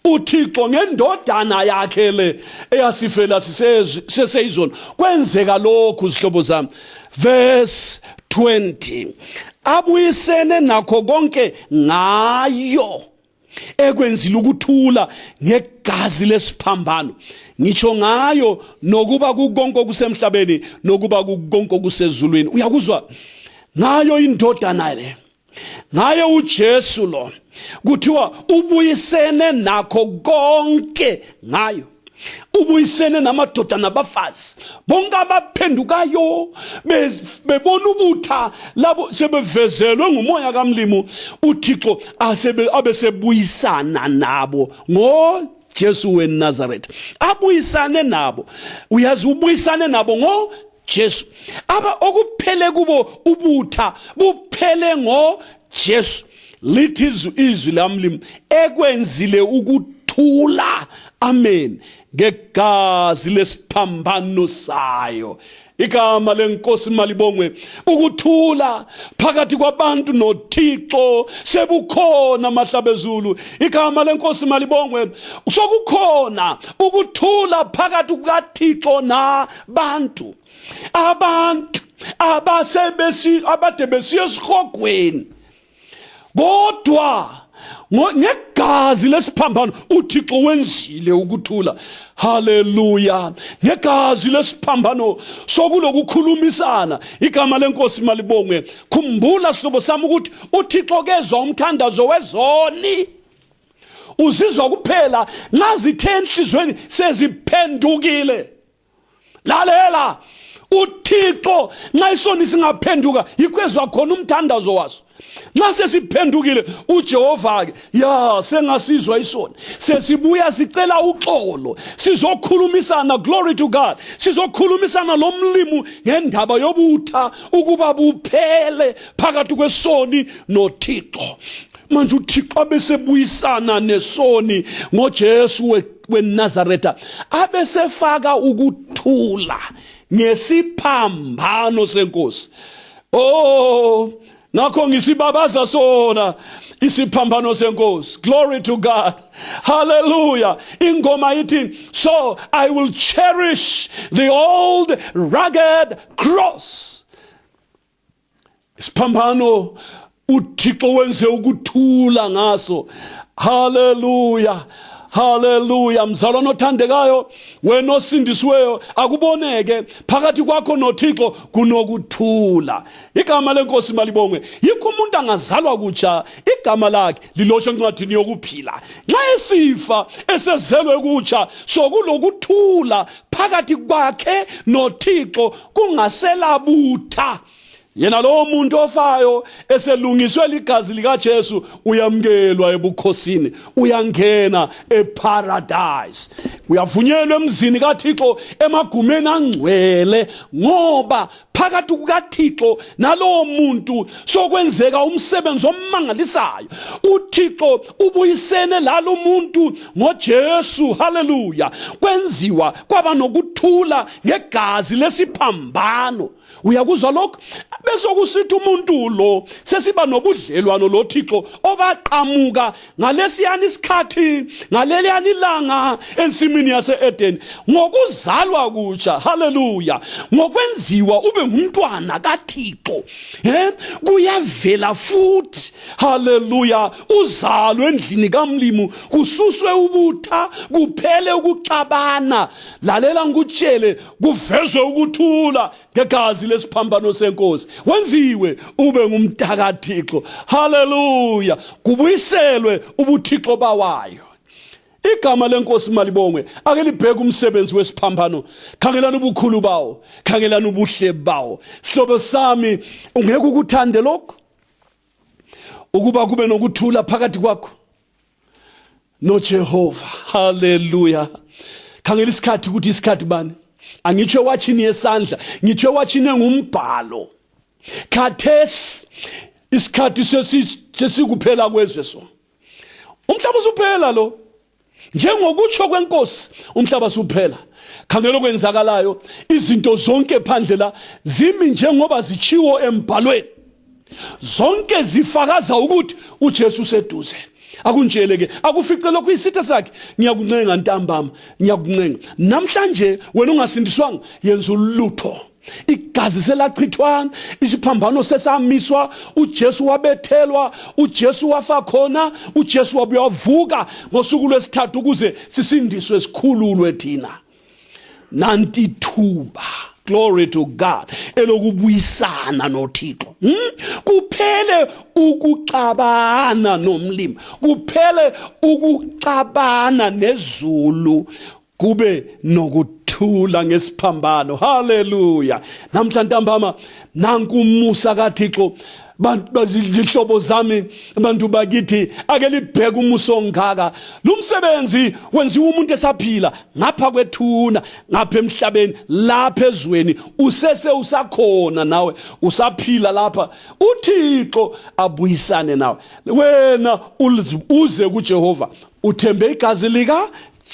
uThixo ngendodana yakhe le eyasifela siseyizona kwenzeka lokhu zihlobo zami. Verse 20, abuyisene nakho konke ngayo, ekwenzile ukuthula ngegazi lesiphambano. Ngitsho ngayo nokuba kukonke okusemhlabeni nokuba kukonke okusezulwini. Uyakuzwa? Ngayo indodana le, ngaye uJesu lo, kuthiwa ubuyisene nakho konke ngayo. Ubuyisene namadoda nabafazi bonke abaphendukayo bebona ubutha labo sebevezelwe ngumoya kaMlimu. uThixo abesebuyisana nabo ngoJesu weNazaretha. Abuyisane nabo. Uyazi ubuyisane nabo ngoJesu. Aba okuphele kubo ubutha buphele ngoJesu. Lithi izwi laMlimu ekwenzile ukuthula, amen, ngegazi lesiphambano sayo. Igama lenkosi malibongwe. Ukuthula phakathi kwabantu noThixo sebukhona mahlaba Zulu. Igama lenkosi malibongwe. Sokukhona ukuthula phakathi kukaThixo nabantu. Abantu abade besiya esihogweni, kodwa ngegazi lesiphambano uThixo wenzile ukuthula. Hallelujah. Ngegazi lesiphambano sokulokukhulumisana. Igama lenkosi malibongwe. Khumbula sihlobo sami ukuthi uThixo kezwa umthandazo wezoni. Uzizwa kuphela ngazithe enhlizweni seziphendukile. Lalela, uThixo nxa isoni singaphenduka yikwezwa khona umthandazo waso. Nxa sesiphendukile uJehova ke sengasizwa isoni, sesibuya sicela uxolo, sizokhulumisana, glory to God, sizokhulumisana loMlimu ngendaba yobutha ukuba buphele phakathi kwesoni noThixo. Manje uThixo abesebuyisana nesoni ngoJesu weNazaretha, abesefaka ukuthula ngesiphambano senkosi. Oh, ngakho ngisibabaza sona isiphambano senkosi. Glory to God. Hallelujah. Ingoma ithi, so I will cherish the old rugged cross. Isiphambano uThixo wenze ukuthula ngaso. Hallelujah. Hallelujah. Mzalwane othandekayo, wena osindisiweyo, akuboneke phakathi kwakho noThixo kunokuthula. Igama lenkosi malibongwe. Yikho umuntu angazalwa kutsha igama lakhe lilotshwe encwadini yokuphila. Nxa esifa esezelwe kutsha, sokulokuthula phakathi kwakhe noThixo kungaselabutha. Yena lo muntu ofayo eselungiswe ligazi likaJesu uyamkelwa ebukhosini, uyangena eparadise, uyavunyelwa emzini kaThixo emagumeni angcwele, ngoba phakathi kukaThixo nalowo muntu sokwenzeka umsebenzi omangalisayo. uThixo ubuyisene lalo muntu ngoJesu. Hallelujah. Kwenziwa kwaba nokuthula ngegazi lesiphambano. Uyakuzwa lokho? Besokusithi umuntu lo sesiba nobudlelwano loThixo obaqhamuka ngalesiyani isikhathi, ngaleliyani ilanga ensimini yase-Edeni, ngokuzalwa kutsha. Hallelujah. Ngokwenziwa ube ngumntwana kaThixo kuyavela futhi haleluya uzalwe endlini kaMlimu kususwe ubutha kuphele ukuxabana lalela ngikutshele kuvezwe ukuthula ngegazi lesiphambano senkosi wenziwe ube ngumntaka kaThixo haleluya kubuyiselwe ubuthixo bawayo. Igama lenkosi malibongwe ake libheke umsebenzi wesiphambano khangelana ubukhulu bawo khangelana ubuhle bawo. Sihlobo sami ungeke ukuthande lokho ukuba kube nokuthula phakathi kwakho noJehova haleluya. Khangela isikhathi ukuthi isikhathi bani angitsho watchini yesandla ngitsho watchini ngumbhalo khathesi isikhathi sesikuphela kwezwe so umhlaba usuphela lo njengokutsho kwenkosi umhlaba usuphela. Khangela okwenzakalayo izinto zonke phandle la zimi njengoba zichiwo embhalweni zonke zifakaza ukuthi uJesu useduze. Akuntsheleke akufice lokhu isitha sakhe ngiyakuncenga ntambama ngiyakuncenga namhlanje wena ungasindiswanga yenza ulutho igazi selachithwana isiphambano sesamiswa uJesu wabethelwa uJesu wafa khona uJesu wabuya wavuka ngosuku lwesithathu ukuze sisindiswe sikhululwe thina nanti thuba. Glory to God elokubuyisana noThixo kuphele ukuxabana nomlimi kuphele ukuxabana nezulu kube nokuthula ngesiphambano haleluya. Namhla ntambama nanku umusa kaThixo bazihlobo zami abantu bakithi ake libheke umuso ongaka lumsebenzi wenziwa umuntu esaphila ngapha kwethuna ngapha emhlabeni lapha ezweni usakhona nawe usaphila lapha uThixo abuyisane nawe wena uze kuJehova uthembe igazi lika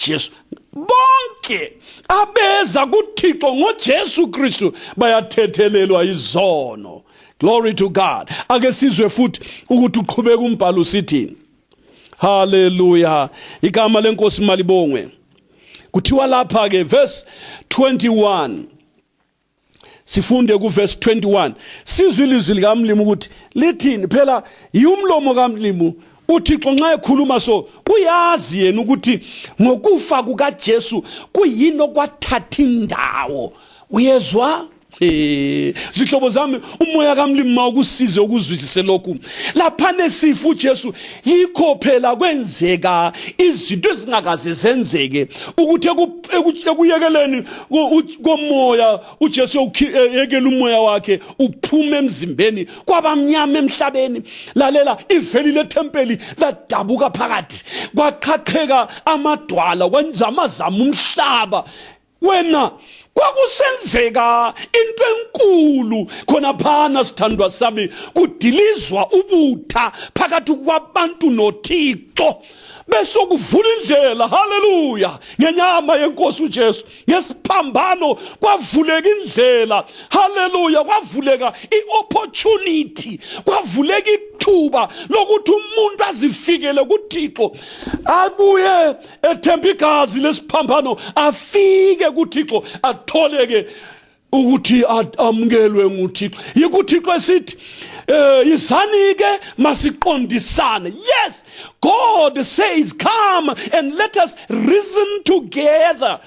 Jesu. Bonke abeza kuThixo ngoJesu Kristu bayathethelelwa izono. Glory to God. Ake sizwe futhi ukuthi uqhubeka umbhalo sithini. Hallelujah. Igama lenkosi malibongwe. Kuthiwa lapha ke verse 21. Sifunde ku verse 21. Sizwe ilizwi likaMlimu ukuthi lithini phela yumlomo kaMlimu uThixo nxa ekhuluma so uyazi yena ukuthi ngokufa kukaJesu kuyini okwathatha indawo. Uyezwa? Zihlobo zami umoya kaMlimu mawukusize ukuzwisise lokhu lapha nesifo uJesu yikho phela kwenzeka izinto ezingakaze zenzeke ukuthi ekuyekeleni komoya uJesu yekela umoya wakhe uphume emzimbeni kwabamnyama emhlabeni. Lalela iveli lethempeli ladabuka phakathi kwaqhaqheka amadwala kwenza amazama umhlaba wena kwakusenzeka into enkulu khona phana sithandwa sami kudilizwa ubutha phakathi kwabantu noThixo bese kuvula indlela haleluya ngenyama yenkosi uJesu ngesiphambano kwavuleka indlela haleluya kwavuleka iopportunity kwavuleka ithuba lokuthi umuntu azifikele kuThixo abuye ethemba igazi lesiphambano afike kuThixo atholeke ukuthi amukelwe nguThixo. YikuThixo esithi izanike masiqondisane. Yes, God says come and let us reason together.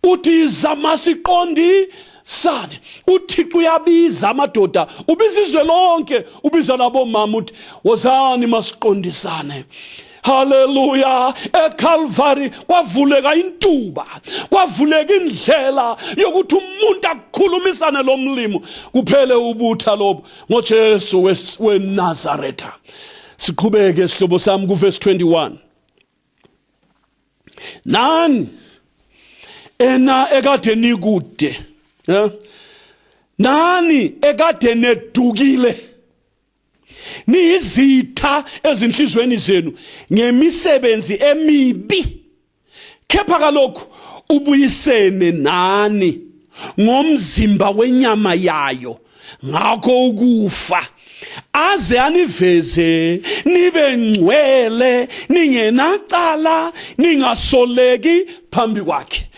Uthi zamasiqondisane. uThixo uyabiza amadoda ubiza izwe lonke ubiza nabomama uthi wozani masiqondisane. Hallelujah. eCalvary kwavuleka intuba kwavuleka indlela yokuthi umuntu akukhulumisane lomlimo kuphele ubutha lobo ngoJesu weNazaretha. Siqhubeke isihlobo sami kuverse 21. Nani ena ekade nikude nani ekade nedukile niyizitha ezinhlizweni zenu ngemisebenzi emibi kepha kalokhu ubuyisene nani ngomzimba wenyama yayo ngakho ukufa aze aniveze nibe ngcwele ningenacala ningasoleki phambi kwakhe.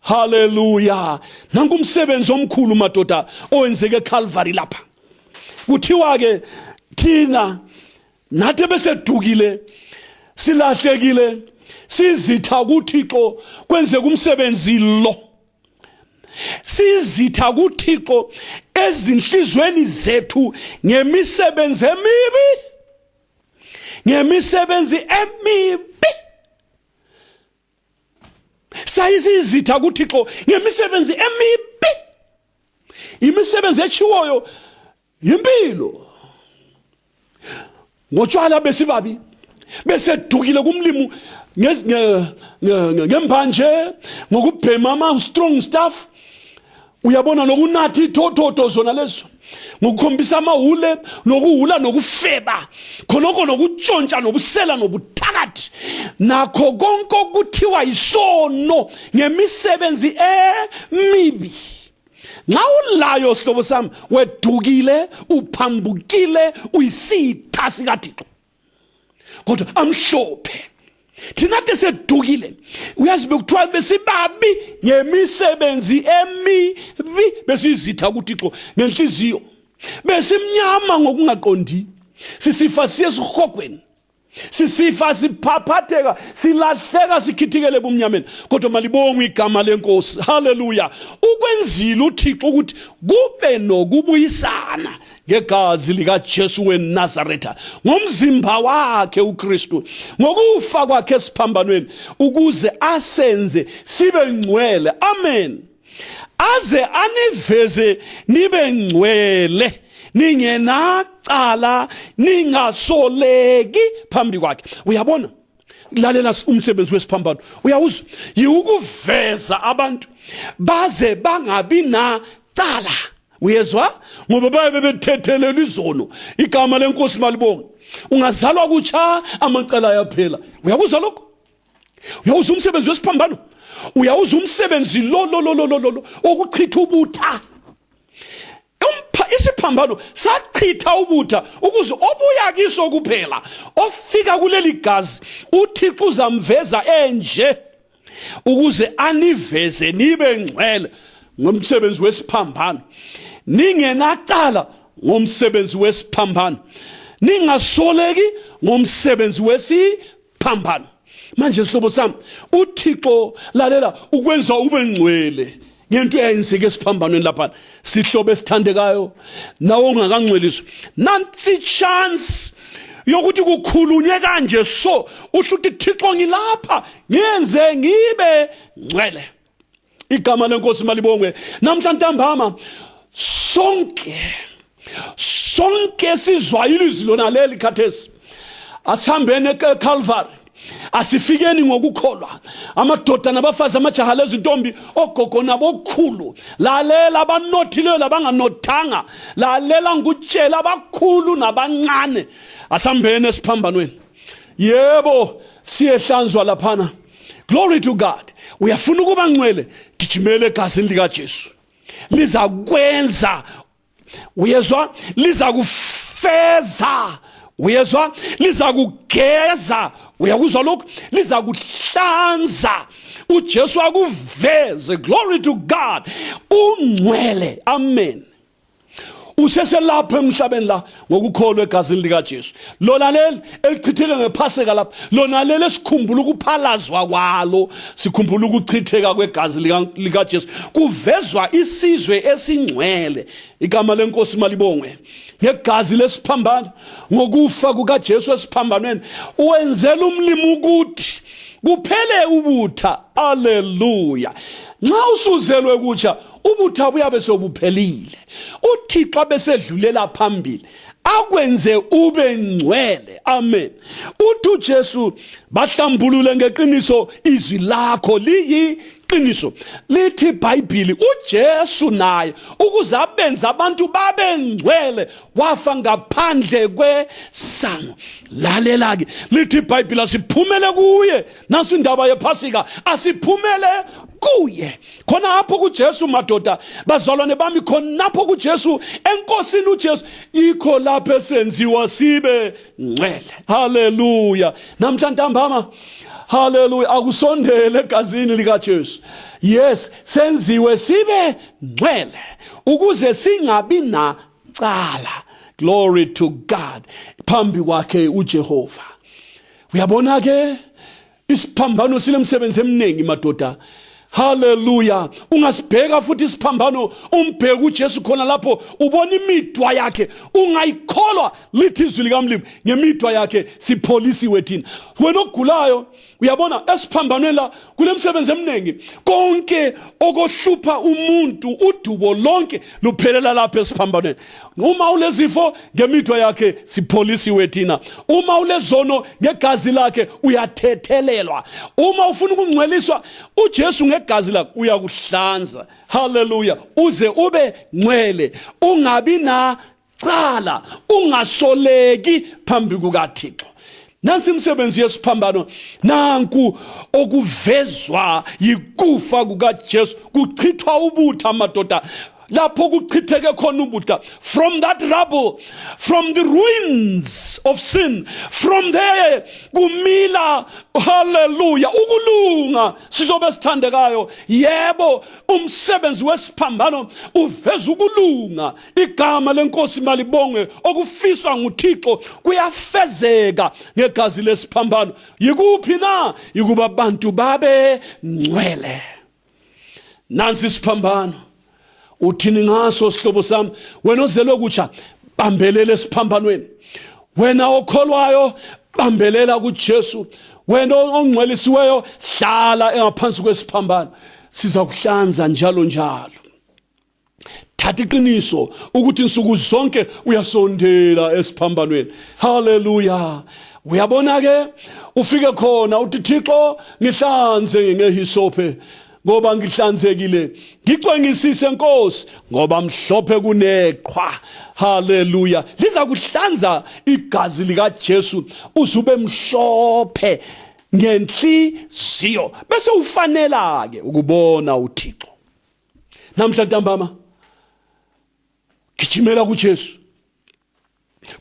Hallelujah. Nangumsebenzi omkhulu madoda owenzeke eCalvary lapha. Kuthiwa ke thina nathi besedukile silahlekile sizitha kuThixo kwenzeka umsebenzi lo. Sizitha kuThixo ezinhlizweni zethu ngemisebenzi emibi. Ngemisebenzi emibi. Sayizitha kuThixo ngemisebenzi emibi. Imisebenzi echiwoyo impilo. Ngotshwala besibabi besedukile kumlimu ngembanje ngokubhema ama strong stuff. Uyabona nokunathi thothoto zona lezo ngokukhombisa amahule nokuhula nokufeba khonoko nokutshontsha nobusela nobuthakathi nakho konke okuthiwa isono ngemisebenzi emibi. Nxa ulayo sihlobo sami wedukile uphambukile uyisitha sikaThixo kodwa amhlophe thina ke sedukile uyazi bekuthiwa besibabi ngemisebenzi emibi besizitha kuThixo ngenhliziyo besimnyama ngokungaqondi sisifa siyesihogweni sisifa siphaphatheka silahleka sikhithikele ebumnyameni kodwa malibonge igama lenkosi. Hallelujah. Ukwenzile uThixo ukuthi kube nokubuyisana ngegazi lika Jesu weNazaretha ngomzimba wakhe uKristu ngokufa kwakhe esiphambanweni ukuze asenze sibe ngcwele. Amen. Aze aniveze nibe ngcwele ningenacala ningasoleki phambi kwakhe. Uyabona lalela umsebenzi wesiphambano uyawuzwa yiukuveza abantu baze bangabi nacala. Uyezwa ngoba babe bethethelela izono igama lenkosi malibonge. Ungazalwa kutsha amacala ayaphela. Uyakuzwa lokho? Uyawuzwa umsebenzi wesiphambano. Uyawuzwa umsebenzi lo okuchitha ubutha. Isiphambano sachitha ubutha ukuze obuya kiso kuphela ofika kuleli gazi uThixo uzamveza enje ukuze aniveze nibe ngcwele ngomsebenzi wesiphambano ningenacala ngomsebenzi wesiphambano ningasoleki ngomsebenzi wesiphambano. Manje sihlobo sami uThixo lalela ukwenza ube ngcwele ngento eyenzeke esiphambanweni lapha sihlobo esithandekayo nawo ongakangcweliswa nansi chance yokuthi kukhulunywe kanje so usho ukuthi Thixo ngilapha ngenze ngibe ngcwele. Igama lenkosi malibongwe. Namhla ntambama sonke sizwa ilizwi lona leli khathesi asihambene eCalvary asifikeni ngokukholwa amadoda nabafazi amajaha lezintombi ogogo nabokhulu lalela abanothileyo labanganothanga lalela ngutshela abakhulu nabancane asihambene esiphambanweni. Yebo siyehlanzwa laphana. Glory to God. Uyafuna ukuba ngcwele gijimele egazini lika Jesu liza kwenza. Uyezwa liza kufeza. Uyezwa liza kugeza. Uyakuzwa lokho liza kuhlanza uJesu akuveze. Glory to God. Ungcwele. Amen. Useselapha emhlabeni la ngokukholwa egazini lika Jesu. Lona leli elichitheke ngephaseka lapha lona leli esikhumbula ukuphalazwa kwalo sikhumbula ukuchitheka kwegazi lika Jesu kuvezwa isizwe esingcwele. Igama lenkosi malibongwe. Ngegazi lesiphambano ngokufa kuka Jesu esiphambanweni uwenzela umlimo ukuthi kuphele ubutha. Hallelujah. Nxa usuzelwe kutsha ubutha buyabe sobuphelile uThixo besedlulela phambili akwenze ube ngcwele. Amen. Uthi uJesu bahlambulule ngeqiniso izwi lakho liyiqiniso. Lithi iBhayibheli uJesu naye ukuze abenze abantu babe ngcwele wafa ngaphandle kwesango. Lalela ke lithi iBhayibheli asiphumele kuye naso indaba yephasika asiphumele kuye khona apho kuJesu madoda bazalwane bami khonapho kuJesu enkosini uJesu ikho lapho esenziwa sibe ngcwele. Haleluya. Namhla ntambama, haleluya, akusondele egazini likaJesu. Yes, senziwe sibe ngcwele ukuze singabi nacala. Glory to God. Phambi kwakhe uJehova. Uyabona ke isiphambano silemsebenzi eminingi madoda. Haleluya. Ungasibheka futhi isiphambano umbheka uJesu khona lapho ubona imidwa yakhe ungayikholwa lithi izwi likamlimi ngemidwa yakhe sipholisiwe thina. Wena ogulayo uyabona esiphambanweni la kulemsebenzi eminingi konke okohlupha umuntu udubo lonke luphelela lapha esiphambanweni. Uma ulezifo ngemidwa yakhe sipholisiwe thina. Uma ulezono ngegazi lakhe uyathethelelwa. Uma ufuna ukungcweliswa uJesu ngegazi lakhe uyakuhlanza. Haleluya. Uze ube ngcwele ungabi na cala ungasoleki phambi kukaThixo. Nansi imsebenzi yesiphambano nanku okuvezwa yikufa kukaJesu kuchithwa ubutha madoda lapho kuchitheke khona ubutha from that rubble, from the ruins of sin, from there kumila haleluya ukulunga sizobe sithandekayo. Yebo umsebenzi wesiphambano uveza ukulunga. Igama lenkosi malibonge okufiswa nguThixo kuyafezeka ngegazi lesiphambano. Yikuphi na? Yikuba abantu babe ngcwele. Nansi isiphambano uthini ngaso sihlobo sami, wena ozelwe kutsha bambelele esiphambanweni. Wena okholwayo bambelela kuJesu. Wena ongcwelisiweyo hlala engaphansi kwesiphambano. Siza kuhlanza njalo njalo. Thatha iqiniso ukuthi insuku zonke uyasondela esiphambanweni. Haleluya. Uyabona ke ufike khona uthi Thixo ngihlanze ngehisophe ngoba ngihlanzekile, ngicwengisise Nkosi ngoba mhlophe kuneqhwa. Haleluya. Liza kuhlanza igazi likaJesu uzube mhlophe ngenhliziyo bese ufanela ke ukubona uThixo. Namhla ntambama gijimela kuJesu.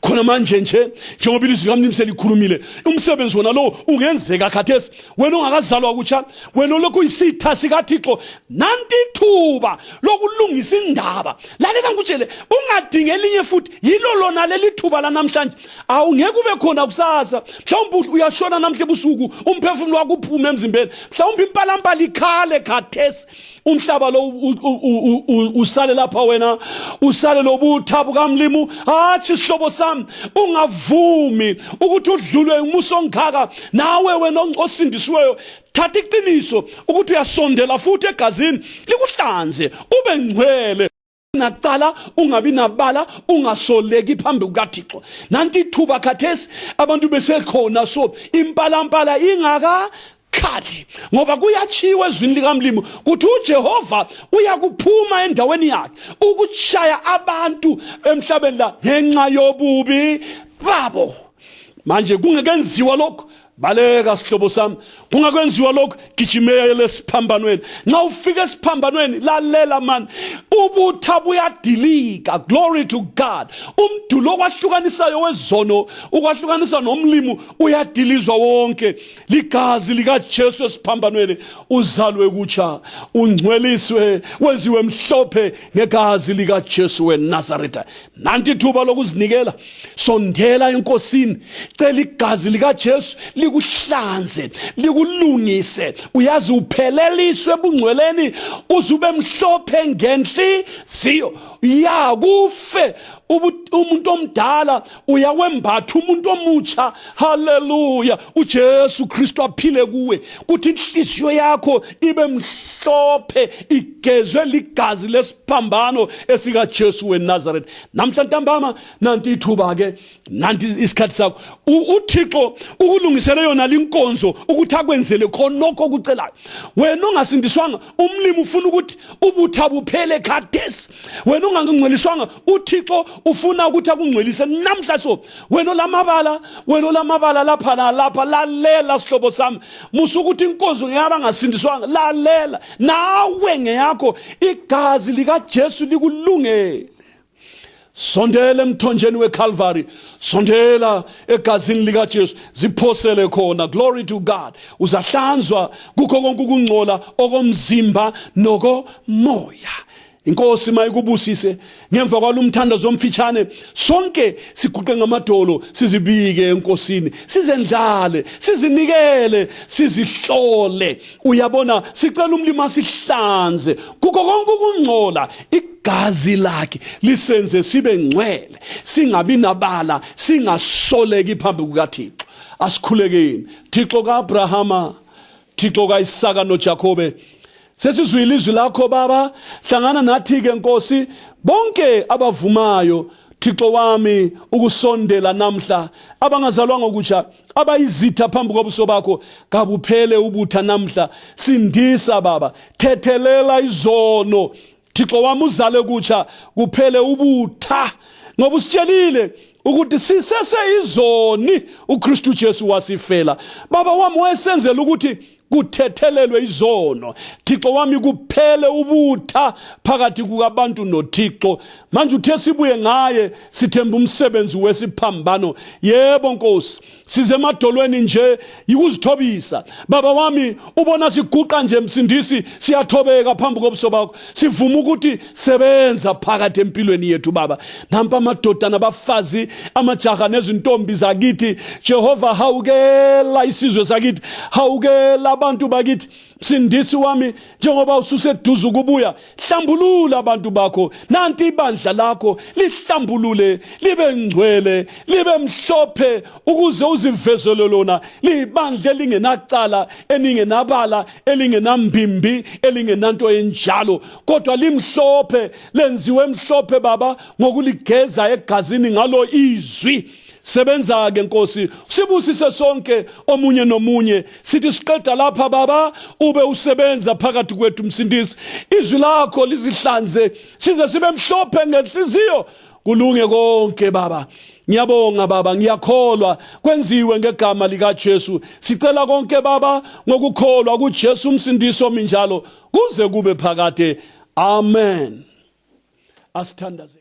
Khona manje nje njengoba ilizwi likaMlimi selikhulumile umsebenzi wona lo ungenzeka khathesi wena ungakazalwa kutsha, wena lokhu uyisitha sikaThixo. Nanti ithuba lokulungisa indaba. Lalela ngikutshele ungadinga elinye futhi yilo lona leli thuba la namhlanje. Awungeke ube khona kusasa. Mhlawumbe uyashona namhla ebusuku umphefumulo wakho uphume emzimbeni. Mhlawumbe impalamba likhale khathesi umhlaba lo usale lapha wena usale lobutha bukaMlimi. Athi sihlobo sami ungavumi ukuthi udlulwe umuso ongaka nawe wena osindisiweyo. Thatha iqiniso ukuthi uyasondela futhi egazini likuhlanze ube ngcwele naqala ungabi nabala ungasoleki phambi kukaThixo. Nanti ithuba khathesi abantu besekhona so impalampala ingaka khali ngoba kuyachiwe ezwini likaMlimi ukuthi uJehova uyakuphuma endaweni yakhe ukushaya abantu emhlabeni la ngenxa yobubi babo. Manje kungekenziwa lokho baleka sihlobo sami, kungakwenziwa lokho gijimela esiphambanweni. Nxa ufika esiphambanweni lalela man ubutha buyadilika. Glory to God. Umdulo okwahlukanisayo wezono ukwahlukanisa noMlimi uyadilizwa wonke ligazi likaJesu esiphambanweni. Uzalwe kutsha ungcweliswe wenziwe mhlophe ngegazi likaJesu weNazaretha. Nanti ithuba lokuzinikela sondela enkosini cela igazi likaJesu likuhlanze likulungise. Uyazi upheleliswe ebungcweleni uzube mhlophe ngenhliziyo. Yakufe umuntu omdala uyawembatha umuntu omutsha. Haleluya. uJesu Kristu aphile kuwe kuthi inhliziyo yakho ibe mhlophe igezwe ligazi lesiphambano esikaJesu weNazaretha. Namhla ntambama nanti ithuba ke nanti isikhathi sakho uThixo ukulungisele yona linkonzo ukuthi akwenzele khonokho okucelayo. Wena ongasindiswanga uMlimi ufuna ukuthi ubutha buphele khathesi. Wena ungangcweliswanga uThixo ufuna ukuthi akungcwelise namhla so wena lamabala lapha nalapha lalela sihlobo sami musu ukuthi inkonzo ngeyaba ngasindiswanga lalela nawe ngeyakho igazi lika Jesu likulungele sondela emthonjeni weCalvary sondela egazini lika Jesu ziphosele khona glory to God uzahlanzwa kukho konke ukungcola okomzimba nokomoya Inkosi mayikubusise ngemva kwalumthandazo omfitshane sonke siguqe ngamadolo sizibike enkosini sizendlale sizinikele sizihlole uyabona sicela umlima sihlanze kukho konke ukungcola igazi lakhe lisenze sibe ngcwele singabi nabala singasoleki phambi kukaThixo asikhulekeni Thixo kaAbrahama Thixo kaIsaka noJakobe Sesizwile izwi lakho baba hlangana nathi ke Nkosi bonke abavumayo Thixo wami ukusondela namhla abangazalwanga ukutsha abayizitha phambi kobuso bakho kabuphele ubutha namhla sindisa baba thethelela izono Thixo wami uzale kutsha kuphele ubutha ngoba usitshelile ukuthi sisese izoni uKristu Jesu wasifela baba wami wayesenzela ukuthi kuthethelelwe izono Thixo wami kuphele ubutha phakathi kukabantu noThixo manje uthe sibuye ngaye sithemba umsebenzi wesiphambano yebo Nkosi size emadolweni nje yikuzithobisa baba wami ubona siguqa nje msindisi siyathobeka phambi kobuso bakho sivuma ukuthi sebenza phakathi empilweni yethu baba nampa amadoda nabafazi amajaha nezintombi zakithi Jehova hawukela isizwe sakithi hawukela abantu bakithi Msindisi wami njengoba ususeduze ukubuya hlambulula abantu bakho nanti ibandla lakho lihlambulule libe ngcwele libe mhlophe ukuze uzivezele lona libandla lingenacala eningenabala elingenambimbi elingenanto enjalo kodwa limhlophe lenziwe mhlophe baba ngokuligeza egazini ngalo izwi Sebenza ke Nkosi sibusise sonke omunye nomunye sithi siqeda lapha baba ube usebenza phakathi kwethu Msindisi izwi lakho lizihlanze size sibe mhlophe ngenhliziyo kulunge konke baba Ngiyabonga baba ngiyakholwa kwenziwe ngegama lika Jesu sicela konke baba ngokukholwa kuJesu Msindisi ominjalo kuze kube phakade amen asithandaze